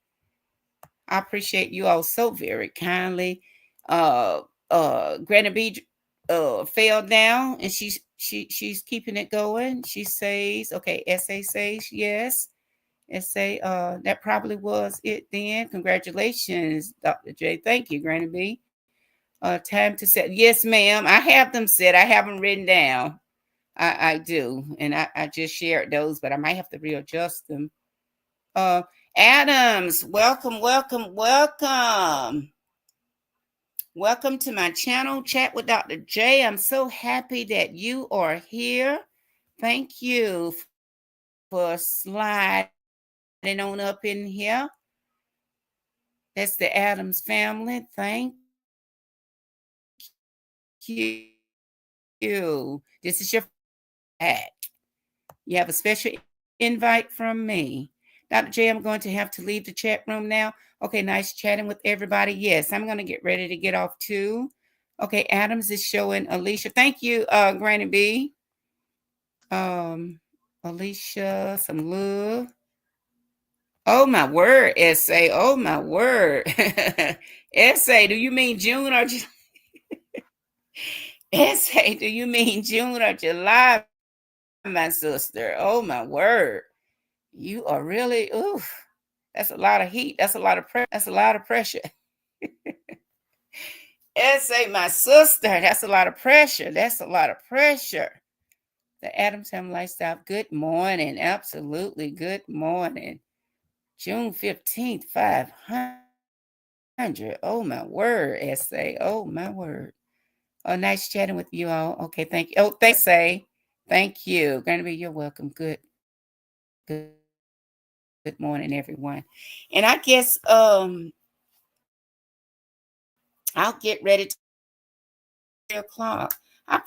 I appreciate you all so very kindly. Uh Granny B fell down, and she's keeping it going. She says, okay, SA says yes. SA, that probably was it then. Congratulations, Dr. J. Thank you, Granny B. Time to set. Yes, ma'am. I have them set. I have them written down. I do. And I just shared those, but I might have to readjust them. Uh, Adams, welcome, welcome, welcome. Welcome to my channel, Chat with Dr. J. I'm so happy that you are here. Thank you for sliding on up in here. That's the Adams family. Thank you. This is your first time back. You have a special invite from me. Dr. J, I'm going to have to leave the chat room now. Okay, nice chatting with everybody. Yes, I'm going to get ready to get off too. Okay, Adams is showing Alicia. Thank you, Granny B. Alicia, some love. Oh my word, essay. Oh my word. Essay, do you mean June or essay? Do you mean June or July, my sister? Oh my word. You are really, oof. That's a lot of heat. That's a lot of pressure. That's a lot of pressure. Essay, my sister. That's a lot of pressure. That's a lot of pressure. The Adams Family Lifestyle. Good morning. Absolutely. Good morning. June 15th, 500. Oh, my word, essay. Oh, my word. Oh, nice chatting with you all. Okay, thank you. Oh, thank you, essay. Thank you. Gonna be, you're welcome. Good morning, everyone. And I guess I'll get ready to close out at 3 o'clock. I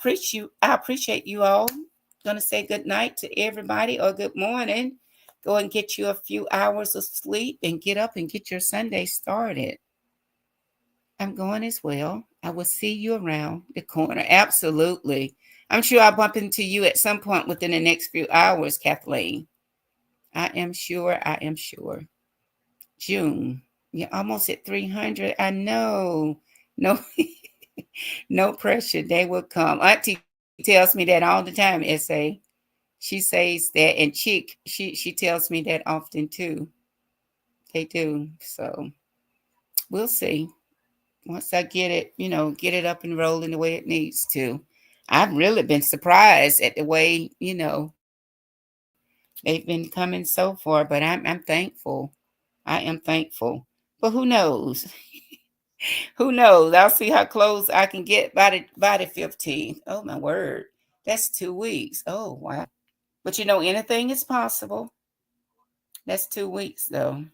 appreciate you all. Gonna say good night to everybody or good morning. Go and get you a few hours of sleep and get up and get your Sunday started. I'm going as well. I will see you around the corner. Absolutely. I'm sure I'll bump into you at some point within the next few hours, Kathleen. I am sure. I am sure. June. You're almost at 300. I know. No, no pressure. They will come. Auntie tells me that all the time, SA. She says that, and Chick, she tells me that often too. They do. So we'll see. Once I get it, get it up and rolling the way it needs to. I've really been surprised at the way, they've been coming so far, but I'm thankful. I am thankful. But who knows? Who knows? I'll see how close I can get by the 15th. Oh my word. That's 2 weeks. Oh wow. But anything is possible. That's 2 weeks though.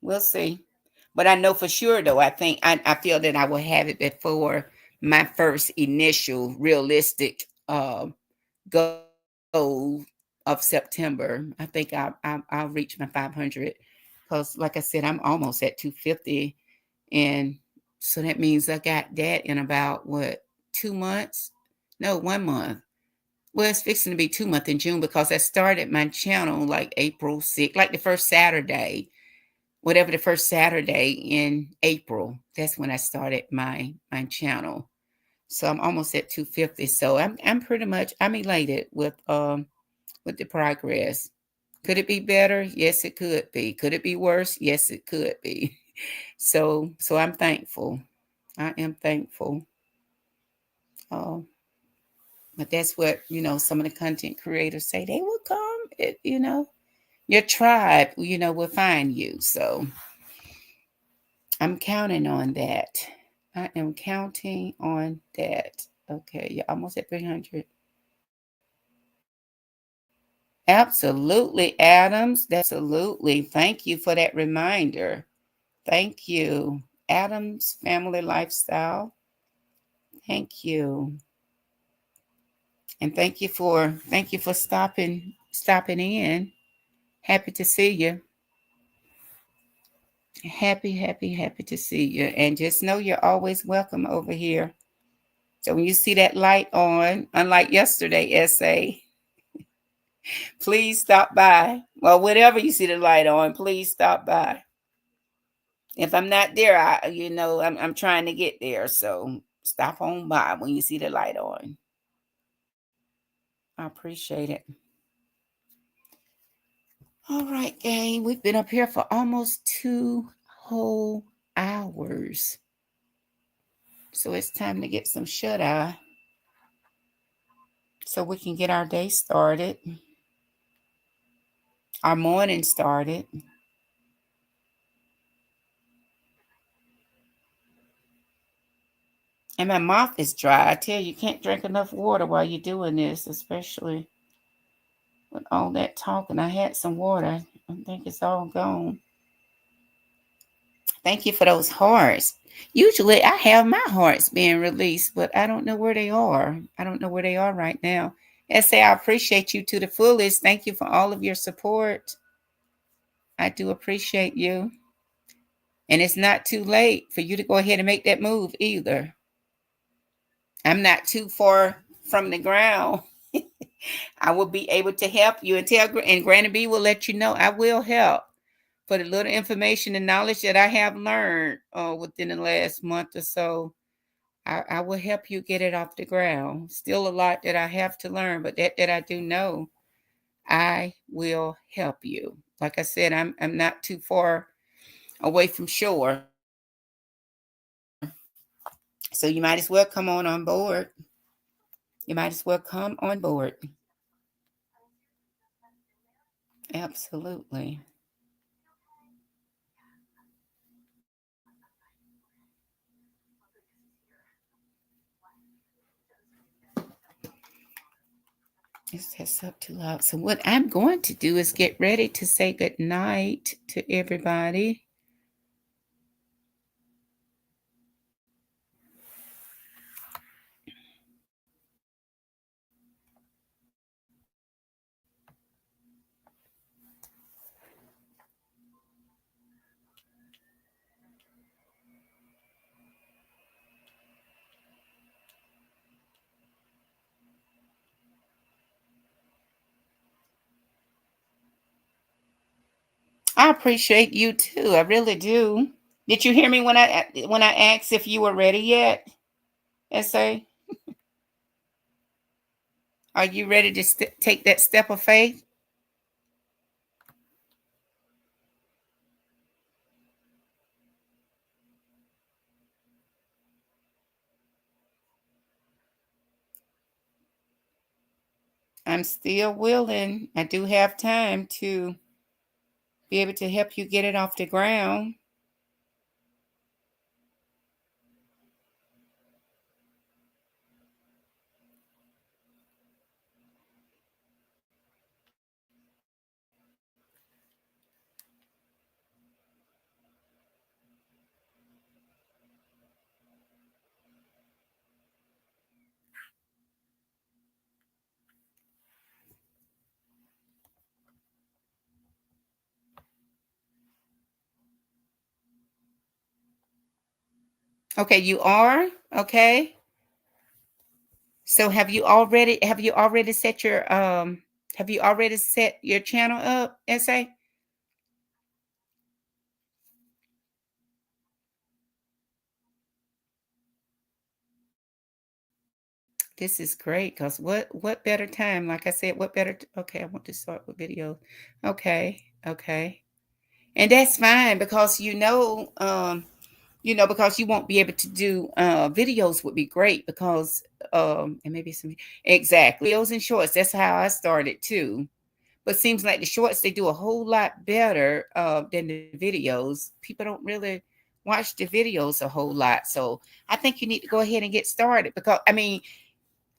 We'll see. But I know for sure though, I feel that I will have it before my first initial realistic goal of September. I think I'll reach my 500 because like I said, I'm almost at 250, and so that means I got that in about what, 2 months? No, 1 month. Well, it's fixing to be 2 months in June because I started my channel like April 6th, like the first Saturday, whatever the first Saturday in April. That's when I started my channel. So I'm almost at 250. So I'm pretty much, I'm elated with the progress. Could it be better? Yes, it could be. Could it be worse? Yes, it could be. So I'm thankful. I am thankful. Um, but that's what some of the content creators say. They will come. Your tribe, will find you. So I'm counting on that. I am counting on that. Okay, you're almost at 300. Absolutely, Adams. Absolutely. Thank you for that reminder. Thank you. Adams Family Lifestyle. Thank you. And thank you for stopping in. Happy to see you. Happy, happy, happy to see you. And just know you're always welcome over here. So when you see that light on, unlike yesterday, SA, please stop by. Well, whenever you see the light on, please stop by. If I'm not there, I'm trying to get there. So stop on by when you see the light on. I appreciate it. All right, gang. We've been up here for almost 2 whole hours. So it's time to get some shut eye so we can get our day started, our morning started. And my mouth is dry. I tell you, you can't drink enough water while you're doing this, especially with all that talking. I had some water. I think it's all gone. Thank you for those hearts. Usually I have my hearts being released, but I don't know where they are. I don't know where they are right now. And say I appreciate you to the fullest. Thank you for all of your support. I do appreciate you. And it's not too late for you to go ahead and make that move either. I'm not too far from the ground. I will be able to help you and Granny B will let you know I will help for the little information and knowledge that I have learned within the last month or so. I will help you get it off the ground. Still a lot that I have to learn, but that I do know, I will help you. Like I said, I'm not too far away from shore, so you might as well come on board. You might as well come on board. Absolutely. Is this up too loud? So what I'm going to do is get ready to say good night to everybody. I appreciate you too. I really do. Did you hear me when I asked if you were ready yet? SA, are you ready to take that step of faith? I'm still willing. I do have time to be able to help you get it off the ground. Okay, you are? Okay. So have you already set your have you already set your channel up, SA? This is great because what better time? Like I said, what better? Okay, I want to start with video. Okay, okay, and that's fine because because you won't be able to do videos would be great because and maybe some exactly videos and shorts. That's how I started too. But seems like the shorts they do a whole lot better than the videos. People don't really watch the videos a whole lot, so I think you need to go ahead and get started because I mean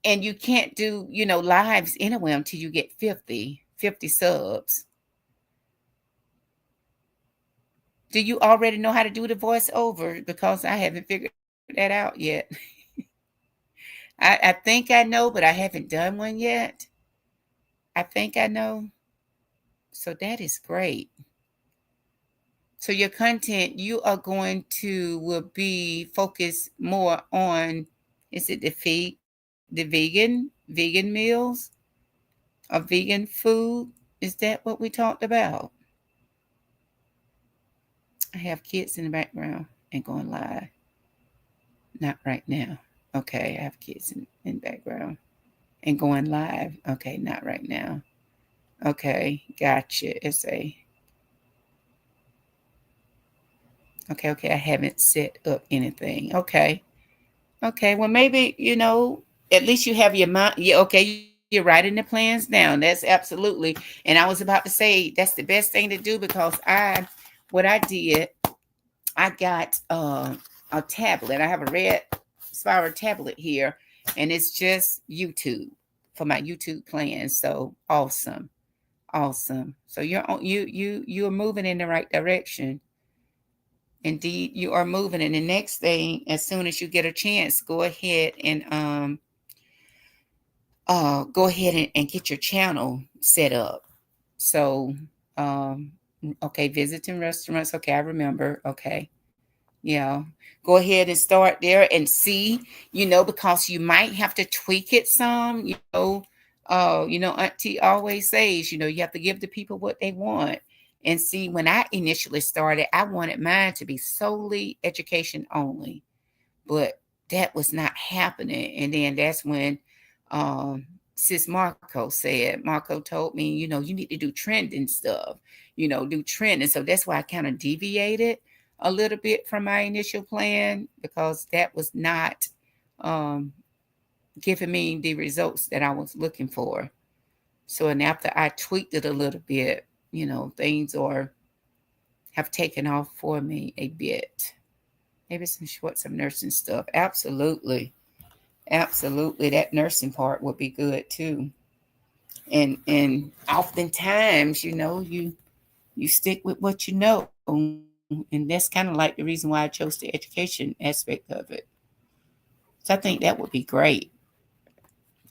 and you can't do lives anyway until you get 50 subs. Do you already know how to do the voiceover? Because I haven't figured that out yet. I think I know, but I haven't done one yet. I think I know. So that is great. So your content you are going to will be focused more on, is it the vegan meals or vegan food? Is that what we talked about? I have kids in the background and going live. Not right now. Okay, I have kids in background and going live. Okay, not right now. Okay, gotcha. It's a okay, okay. I haven't set up anything. Okay. Okay. Well maybe, at least you have your mind. Yeah, okay, you're writing the plans down. That's absolutely. And I was about to say that's the best thing to do because what I did, I got a tablet. I have a red spiral tablet here, and it's just YouTube for my YouTube plans. So awesome, awesome. So you're moving in the right direction. Indeed, you are moving. And the next thing, as soon as you get a chance, go ahead and get your channel set up. So um okay, visiting restaurants. Okay, I remember. Okay. Yeah. Go ahead and start there and see, because you might have to tweak it some, Auntie always says, you have to give the people what they want. And see, when I initially started, I wanted mine to be solely education only, but that was not happening. And then that's when um sis Marco told me, you need to do trending stuff, do trending. So that's why I kind of deviated a little bit from my initial plan because that was not um giving me the results that I was looking for. So, and after I tweaked it a little bit, things are have taken off for me a bit. Maybe some nursing stuff. Absolutely. Absolutely. That nursing part would be good too. And oftentimes, you stick with what you know. And that's kind of like the reason why I chose the education aspect of it. So I think that would be great.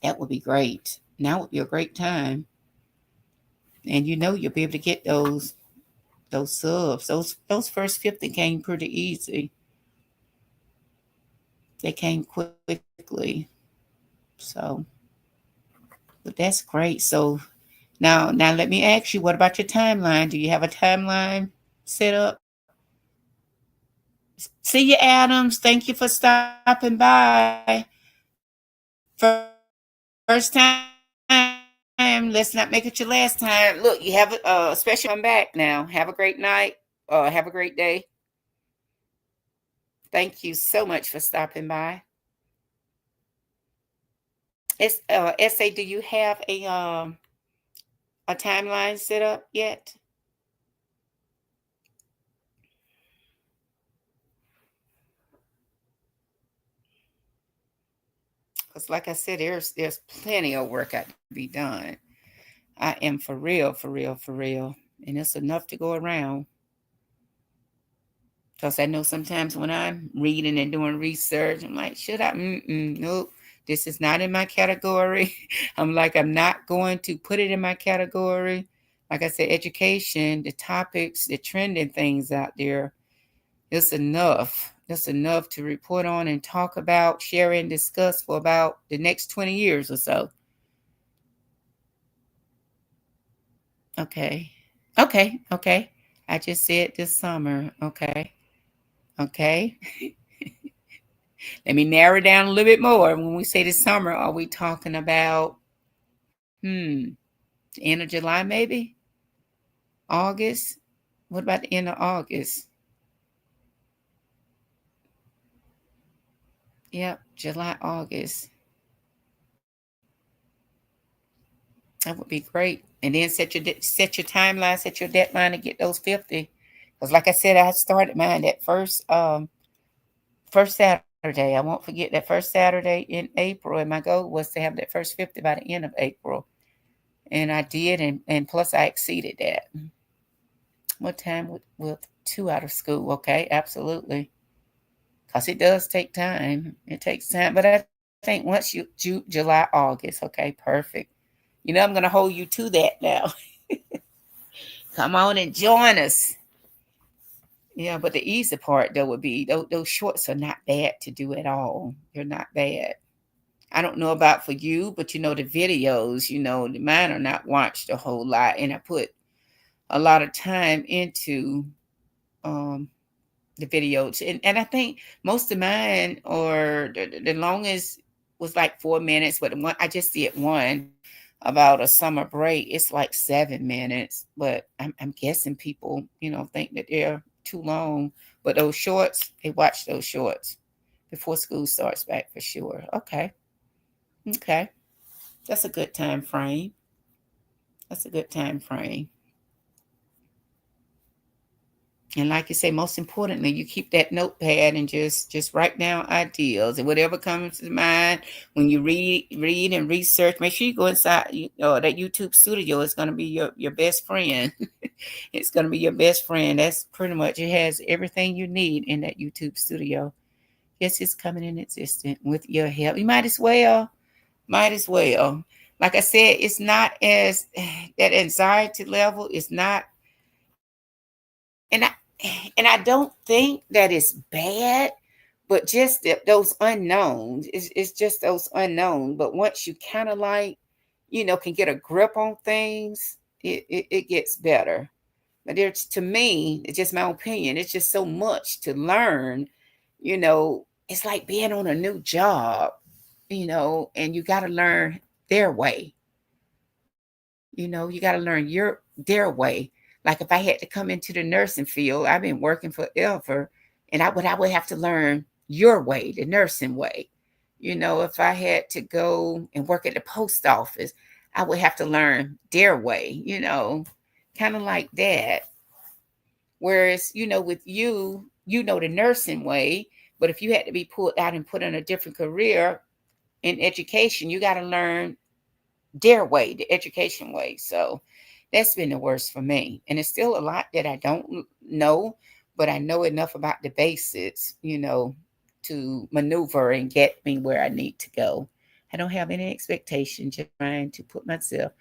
That would be great. Now would be a great time. And you'll be able to get those subs. Those first 50 came pretty easy. They came quickly. So, but that's great. So now let me ask you, what about your timeline? Do you have a timeline set up? See you, Adams. Thank you for stopping by. First time. Let's not make it your last time. Look, you have a special offer coming back now. Have a great night. Have a great day. Thank you so much for stopping by. SA, do you have a timeline set up yet? Because like I said, there's plenty of work got to be done. I am for real, for real, for real, and it's enough to go around. Because I know sometimes when I'm reading and doing research, I'm like, should I? Nope, this is not in my category. I'm not going to put it in my category. Like I said, education, the topics, the trending things out there, it's enough. That's enough to report on and talk about, share and discuss for about the next 20 years or so. Okay. Okay. I just said this summer. Okay. Okay. Let me narrow down a little bit more. When we say this summer, are we talking about, the end of July maybe? August? What about the end of August? Yep, July, August. That would be great. And then set your timeline, set your deadline to get those 50. Because like I said, I started mine that first Saturday. I won't forget that first Saturday in April. And my goal was to have that first 50 by the end of April. And I did, and plus I exceeded that. What time with two out of school? Okay, absolutely. Because it does take time. It takes time. But I think once July, August, okay, perfect. I'm going to hold you to that now. Come on and join us. Yeah, but the easy part though would be those shorts are not bad to do at all. They're not bad. I don't know about for you, but the videos, mine are not watched a whole lot, and I put a lot of time into um the videos, and I think most of mine, or the longest was like 4 minutes, but the one I just did one about a summer break. It's like 7 minutes, but I'm guessing people think that they're too long. But those shorts, they watch those shorts before school starts back for sure. Okay. Okay. That's a good time frame. That's a good time frame. And like you say, most importantly, you keep that notepad and just write down ideas and whatever comes to mind when you read and research. Make sure you go inside. That YouTube studio is going to be your best friend. It's going to be your best friend. That's pretty much, it has everything you need in that YouTube studio. Yes, it's coming in existence with your help. You might as well. Might as well. Like I said, it's not as that anxiety level is not, and I don't think that it's bad, but just those unknowns. It's just those unknowns. But once you kind of like, can get a grip on things, it gets better. But there's, to me, it's just my opinion. It's just so much to learn. It's like being on a new job. And you got to learn their way. You got to learn their way. Like if I had to come into the nursing field, I've been working forever, and I would have to learn your way, the nursing way. If I had to go and work at the post office, I would have to learn their way, kind of like that. Whereas, with you, the nursing way, but if you had to be pulled out and put in a different career in education, you got to learn their way, the education way. So that's been the worst for me. And it's still a lot that I don't know, but I know enough about the basics, to maneuver and get me where I need to go. I don't have any expectation, just trying to put myself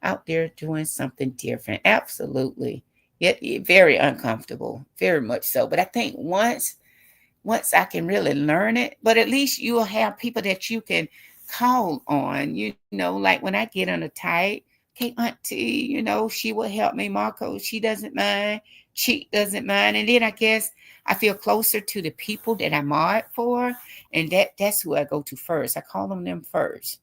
out there doing something different. Absolutely. Yet very uncomfortable, very much so. But I think once I can really learn it, but at least you'll have people that you can call on, like when I get on a tight, okay, auntie, she will help me, Marco, she doesn't mind, she doesn't mind. And then I guess I feel closer to the people that I mod for, and that's who I go to first. I call on them first.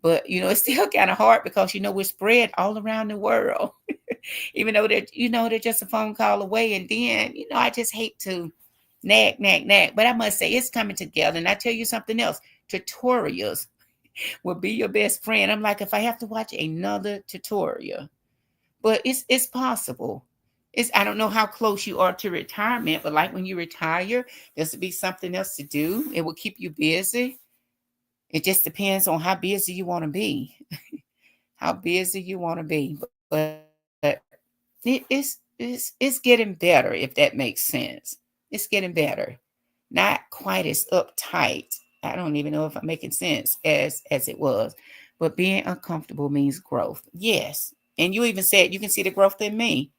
But it's still kind of hard because we're spread all around the world. Even though that they're just a phone call away. And then I just hate to nag, but I must say it's coming together. And I tell you something else, tutorials will be your best friend. I'm like, if I have to watch another tutorial, but it's possible. I don't know how close you are to retirement, but like when you retire, there's to be something else to do. It will keep you busy. It just depends on how busy you want to be. How busy you want to be. But it's getting better, if that makes sense. It's getting better. Not quite as uptight. I don't even know if I'm making sense as it was. But being uncomfortable means growth. Yes. And you even said you can see the growth in me.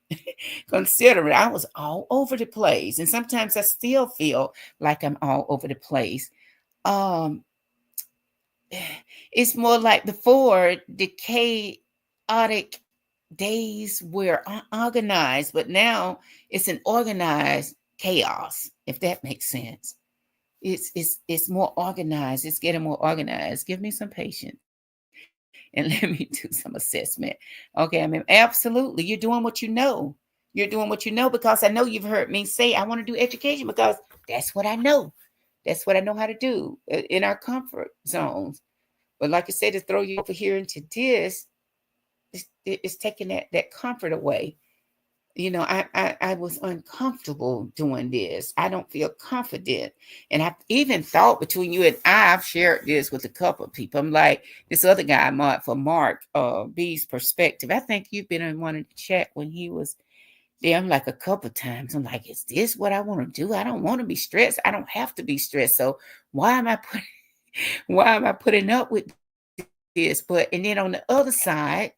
Considering I was all over the place. And sometimes I still feel like I'm all over the place. Um, it's more like before the chaotic days were organized, but now it's an organized chaos, if that makes sense. It's more organized. It's getting more organized. Give me some patience and let me do some assessment. Okay, I mean, absolutely. You're doing what you know. You're doing what you know because I know you've heard me say I want to do education because that's what I know. That's what I know how to do in our comfort zones. But like I said, to throw you over here into this, it's taking that comfort away. I was uncomfortable doing this. I don't feel confident. And I've even thought between you and I've shared this with a couple of people. I'm like, this other guy, Mark B's perspective. I think you've been in one of the chat when he was there. I'm like a couple of times. I'm like, is this what I want to do? I don't want to be stressed. I don't have to be stressed. So why am I putting up with this? But and then on the other side,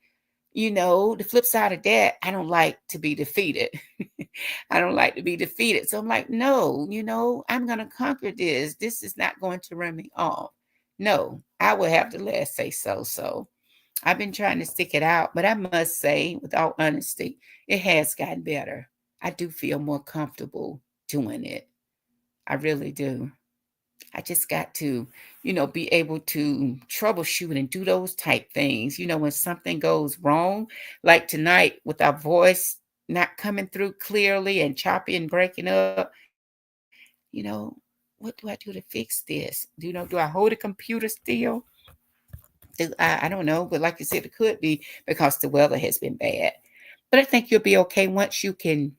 the flip side of that, I don't like to be defeated. I don't like to be defeated. So I'm like, no, I'm going to conquer this. This is not going to run me off. No, I will have the last say so. So I've been trying to stick it out, but I must say, with all honesty, it has gotten better. I do feel more comfortable doing it. I really do. I just got to, be able to troubleshoot and do those type things. When something goes wrong, like tonight with our voice not coming through clearly and choppy and breaking up, what do I do to fix this? Do I hold the computer still? I don't know, but like you said, it could be because the weather has been bad. But I think you'll be okay once you can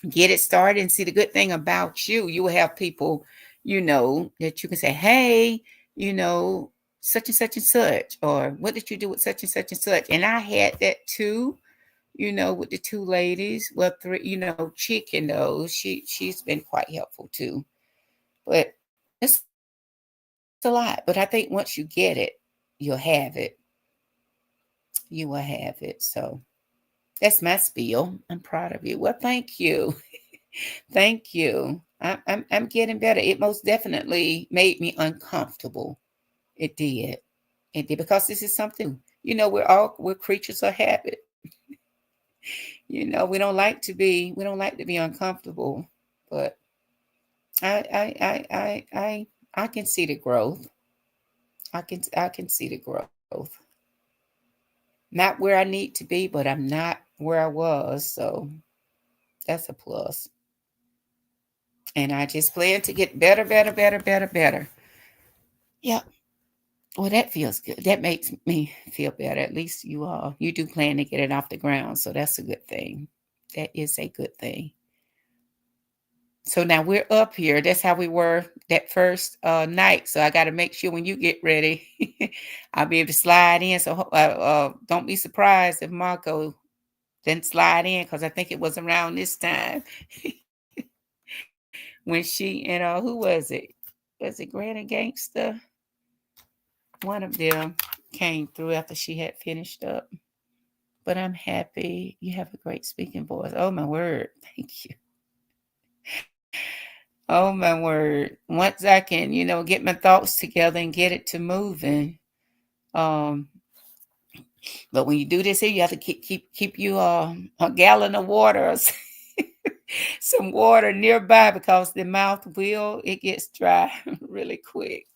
get it started. And see, the good thing about you will have people, that you can say, hey, such and such and such, or what did you do with such and such? And I had that too, with the two ladies. Well, three, Chick and those. She's been quite helpful too. But it's a lot. But I think once you get it, you'll have it. You will have it. So that's my spiel. I'm proud of you. Well, thank you. Thank you. I'm getting better. It most definitely made me uncomfortable. It did. It did because this is something new. We're creatures of habit. We don't like to be uncomfortable. But I can see the growth. I can see the growth. Not where I need to be, but I'm not where I was. So that's a plus. And I just plan to get better, better, better, better, better. Yeah. Well, that feels good. That makes me feel better. At least you do plan to get it off the ground, so that's a good thing. That is a good thing. So now we're up here. That's how we were that first night. So I got to make sure when you get ready, I'll be able to slide in. So don't be surprised if Marco didn't slide in because I think it was around this time when she and who was it? Was it Granny Gangster? One of them came through after she had finished up. But I'm happy. You have a great speaking voice. Oh my word. Thank you. Oh my word. Once I can, get my thoughts together and get it to moving. Um, but when you do this here, you have to keep you a gallon of water or some water nearby because the mouth it gets dry really quick.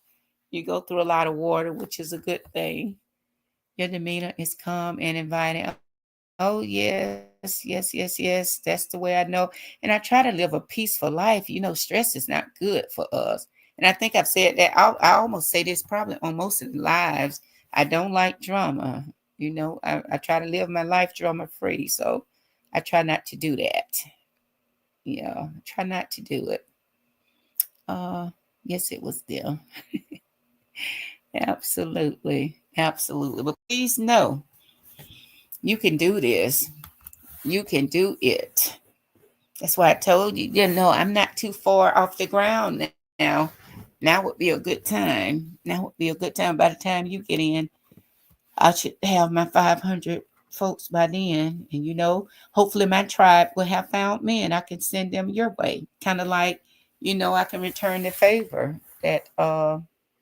You go through a lot of water, which is a good thing. Your demeanor is calm and inviting. Oh, yes. That's the way I know. And I try to live a peaceful life. Stress is not good for us. And I think I've said that. I almost say this probably on most of the lives. I don't like drama. I try to live my life drama free. So I try not to do that. Yeah, try not to do it. Uh, yes, it was them. Absolutely. Absolutely. But please know you can do this. You can do it. That's why I told you, I'm not too far off the ground now. Now would be a good time. Now would be a good time. By the time you get in, I should have my 500 folks by then. And, hopefully my tribe will have found me and I can send them your way. Kind of like, I can return the favor that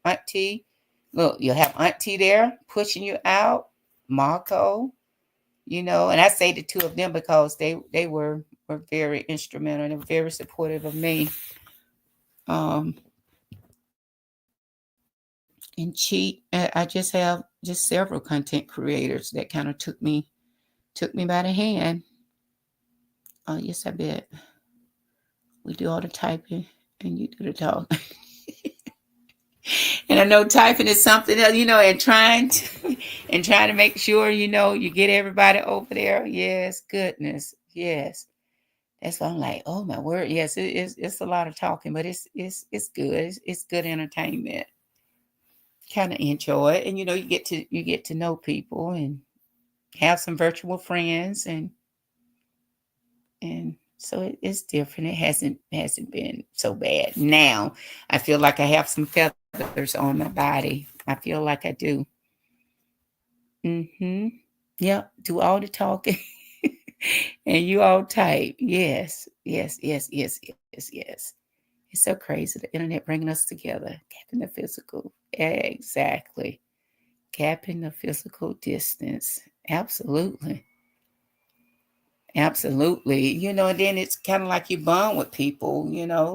Auntie, look, you'll have Auntie there pushing you out, Marco, and I say the two of them because they were very instrumental and very supportive of me. Um, and I just have just several content creators that kind of took me by the hand. Oh yes, I bet we do all the typing and you do the talk. And I know typing is something else, and trying to and trying to make sure you get everybody over there. Yes, goodness, yes. That's why I'm like, oh my word, yes, it's a lot of talking, but it's good. It's good entertainment. Kind of enjoy it, and you get to know people and have some virtual friends, and so it's different. It hasn't been so bad. Now I feel like I have some feathers on my body. I feel like I do. Mm-hmm. Yep. Do all the talking, and you all type. Yes. Yes. Yes. Yes. Yes. Yes. It's so crazy. The internet bringing us together, capping the physical. Exactly. Capping the physical distance. Absolutely. Absolutely. And then it's kind of like you bond with people,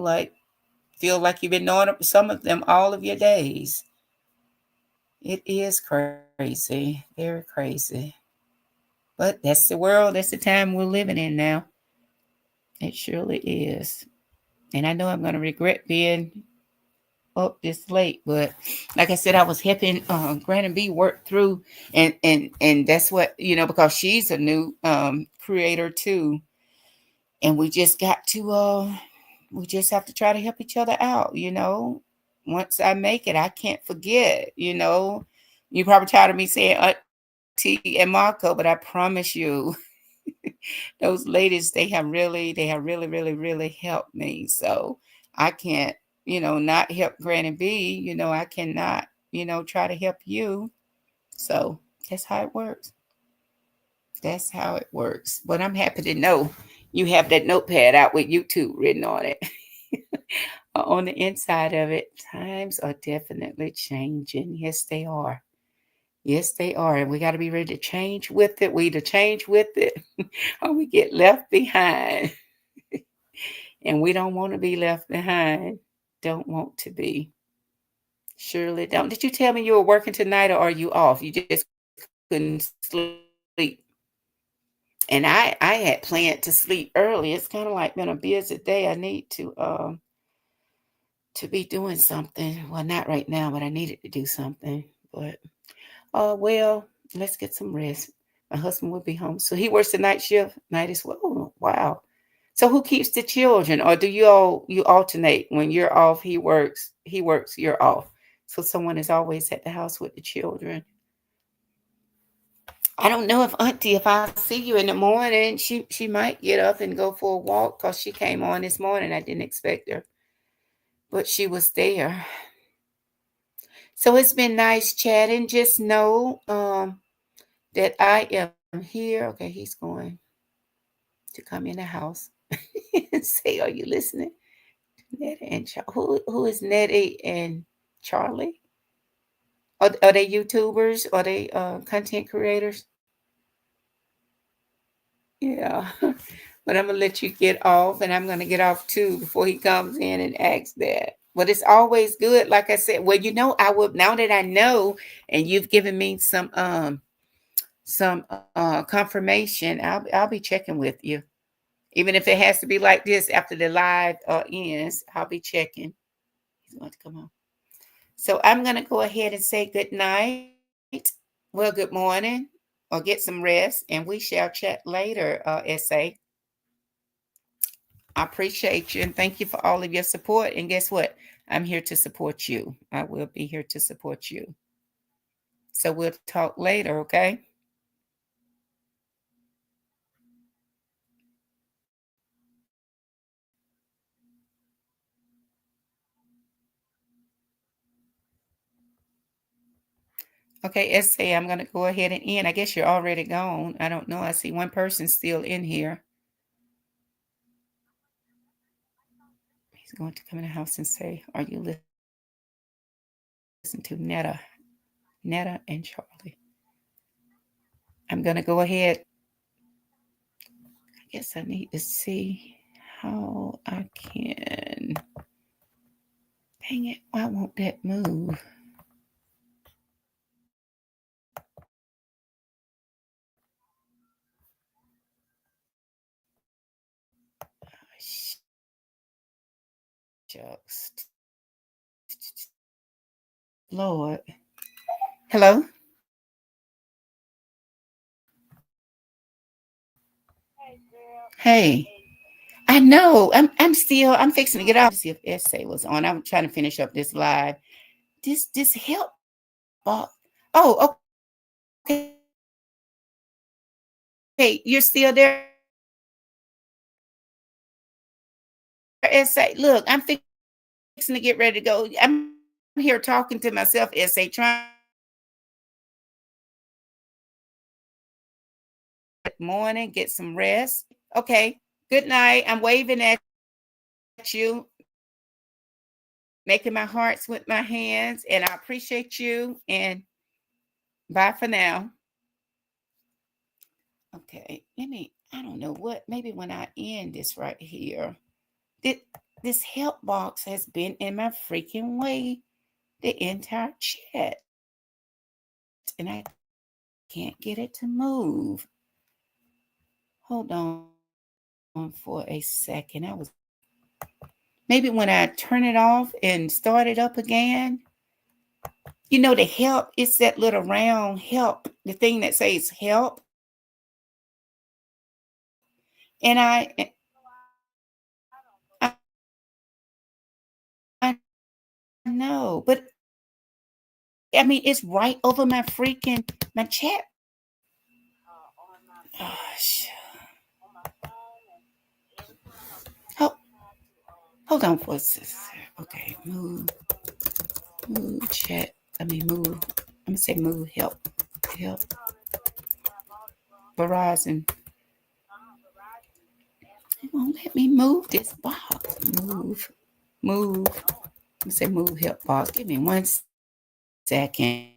like feel like you've been knowing some of them all of your days. It is crazy. Very crazy. But that's the world. That's the time we're living in now. It surely is. And I know I'm going to regret being up this late, but like I said, I was helping Granny B work through, and that's what because she's a new creator too, and we just have to try to help each other out. Once I make it, I can't forget. You probably tired of me saying Auntie and Marco, but I promise you, those ladies they have really helped me. So I can't not help Granny B. I cannot try to help you. So that's how it works. That's how it works. But I'm happy to know you have that notepad out with YouTube written on it. On the inside of it, times are definitely changing. Yes, they are. Yes, they are. And we got to be ready to change with it. We either change with it or we get left behind. And we don't want to be left behind. Don't want to be. Surely don't. Did you tell me you were working tonight or are you off? You just couldn't sleep. And I had planned to sleep early. It's kind of like been a busy day. I need to to be doing something. Well, not right now, but I needed to do something. But well, let's get some rest. My husband will be home, so he works the night shift night as well. Oh, wow. So who keeps the children, or do you alternate? When you're off, he works, you're off. So someone is always at the house with the children. I don't know if Auntie, if I see you in the morning, she might get up and go for a walk because she came on this morning. I didn't expect her, but she was there. So it's been nice chatting. Just know that I am here. Okay, he's going to come in the house and say, "Are you listening?" Nettie and who is Nettie and Charlie? Are they YouTubers? Are they content creators? Yeah. But I'm gonna let you get off, and I'm gonna get off too before he comes in and asks that. But it's always good, like I said. Well, I will now that I know, and you've given me some confirmation. I'll be checking with you, even if it has to be like this after the live ends. I'll be checking. He's going to come on. So I'm gonna go ahead and say good night. Well, good morning, or get some rest, and we shall chat later. Sa. I appreciate you and thank you for all of your support. And guess what? I'm here to support you. I will be here to support you. So we'll talk later, okay? Okay, SA, I'm going to go ahead and end. I guess you're already gone. I don't know. I see one person still in here. He's going to come in the house and say, "Are you listening to Netta, Netta and Charlie?" I'm going to go ahead. I guess I need to see how I can. Dang it. Why won't that move? Shucks. Lord. Hello? Hey. I know. I'm still I'm fixing to get off to see if essay was on. I'm trying to finish up this live. This help box. Oh, okay. You're still there, essay. Look, I'm fixing to get ready to go. I'm here talking to myself, essay, trying to figure out how to get this morning, get some rest. Okay. Good night. I'm waving at you, making my hearts with my hands, and I appreciate you. And bye for now. Okay. I don't know what, maybe when I end this right here, this, this help box has been in my freaking way the entire chat, and I can't get it to move. Hold on for a second. Maybe when I turn it off and start it up again. The help is that little round help, the thing that says help. And I know, but I mean, it's right over my freaking my chat. Gosh, hold, hold on for a second. Okay, move chat. I mean, move. I'm gonna say move help. Verizon. It won't let me move this box. Move. I'm gonna say move help box. Give me 1 second.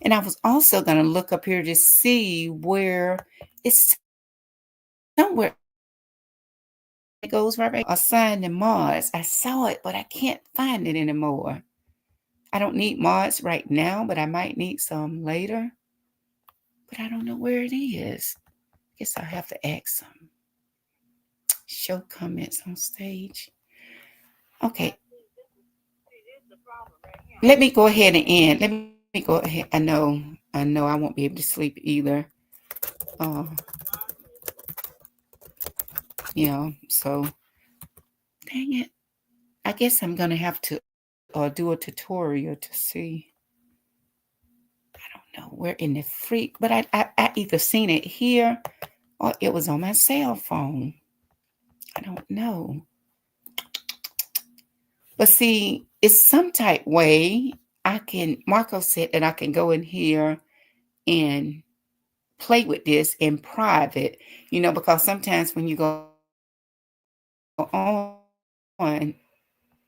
And I was also gonna look up here to see where it's somewhere it goes right back. Assign the mods. I saw it, but I can't find it anymore. I don't need mods right now, but I might need some later. But I don't know where it is. Guess I'll have to ask some. Show comments on stage. Okay, let me go ahead and end. Let me go ahead. I know I won't be able to sleep either. Uh, so dang it. I guess I'm gonna have to do a tutorial to see. I don't know where in the freak, but I either seen it here or it was on my cell phone. I don't know. But see, it's some type way Marco said that I can go in here and play with this in private, because sometimes when you go on,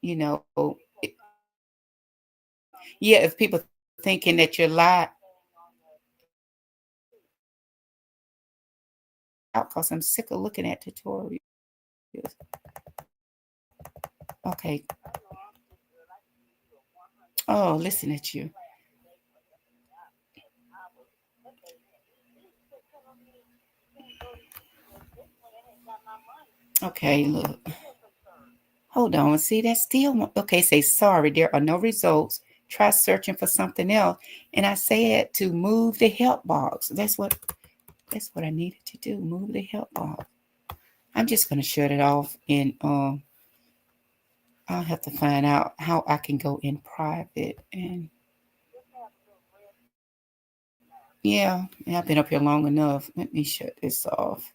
you know, yeah, if people thinking that you're live, out because I'm sick of looking at tutorials. Okay. Oh, listen at you. Okay, look. Hold on. See, that still okay. Say sorry. There are no results. Try searching for something else. And I said to move the help box. That's what I needed to do. Move the help box. I'm just gonna shut it off, and I'll have to find out how I can go in private. And yeah, I've been up here long enough. Let me shut this off.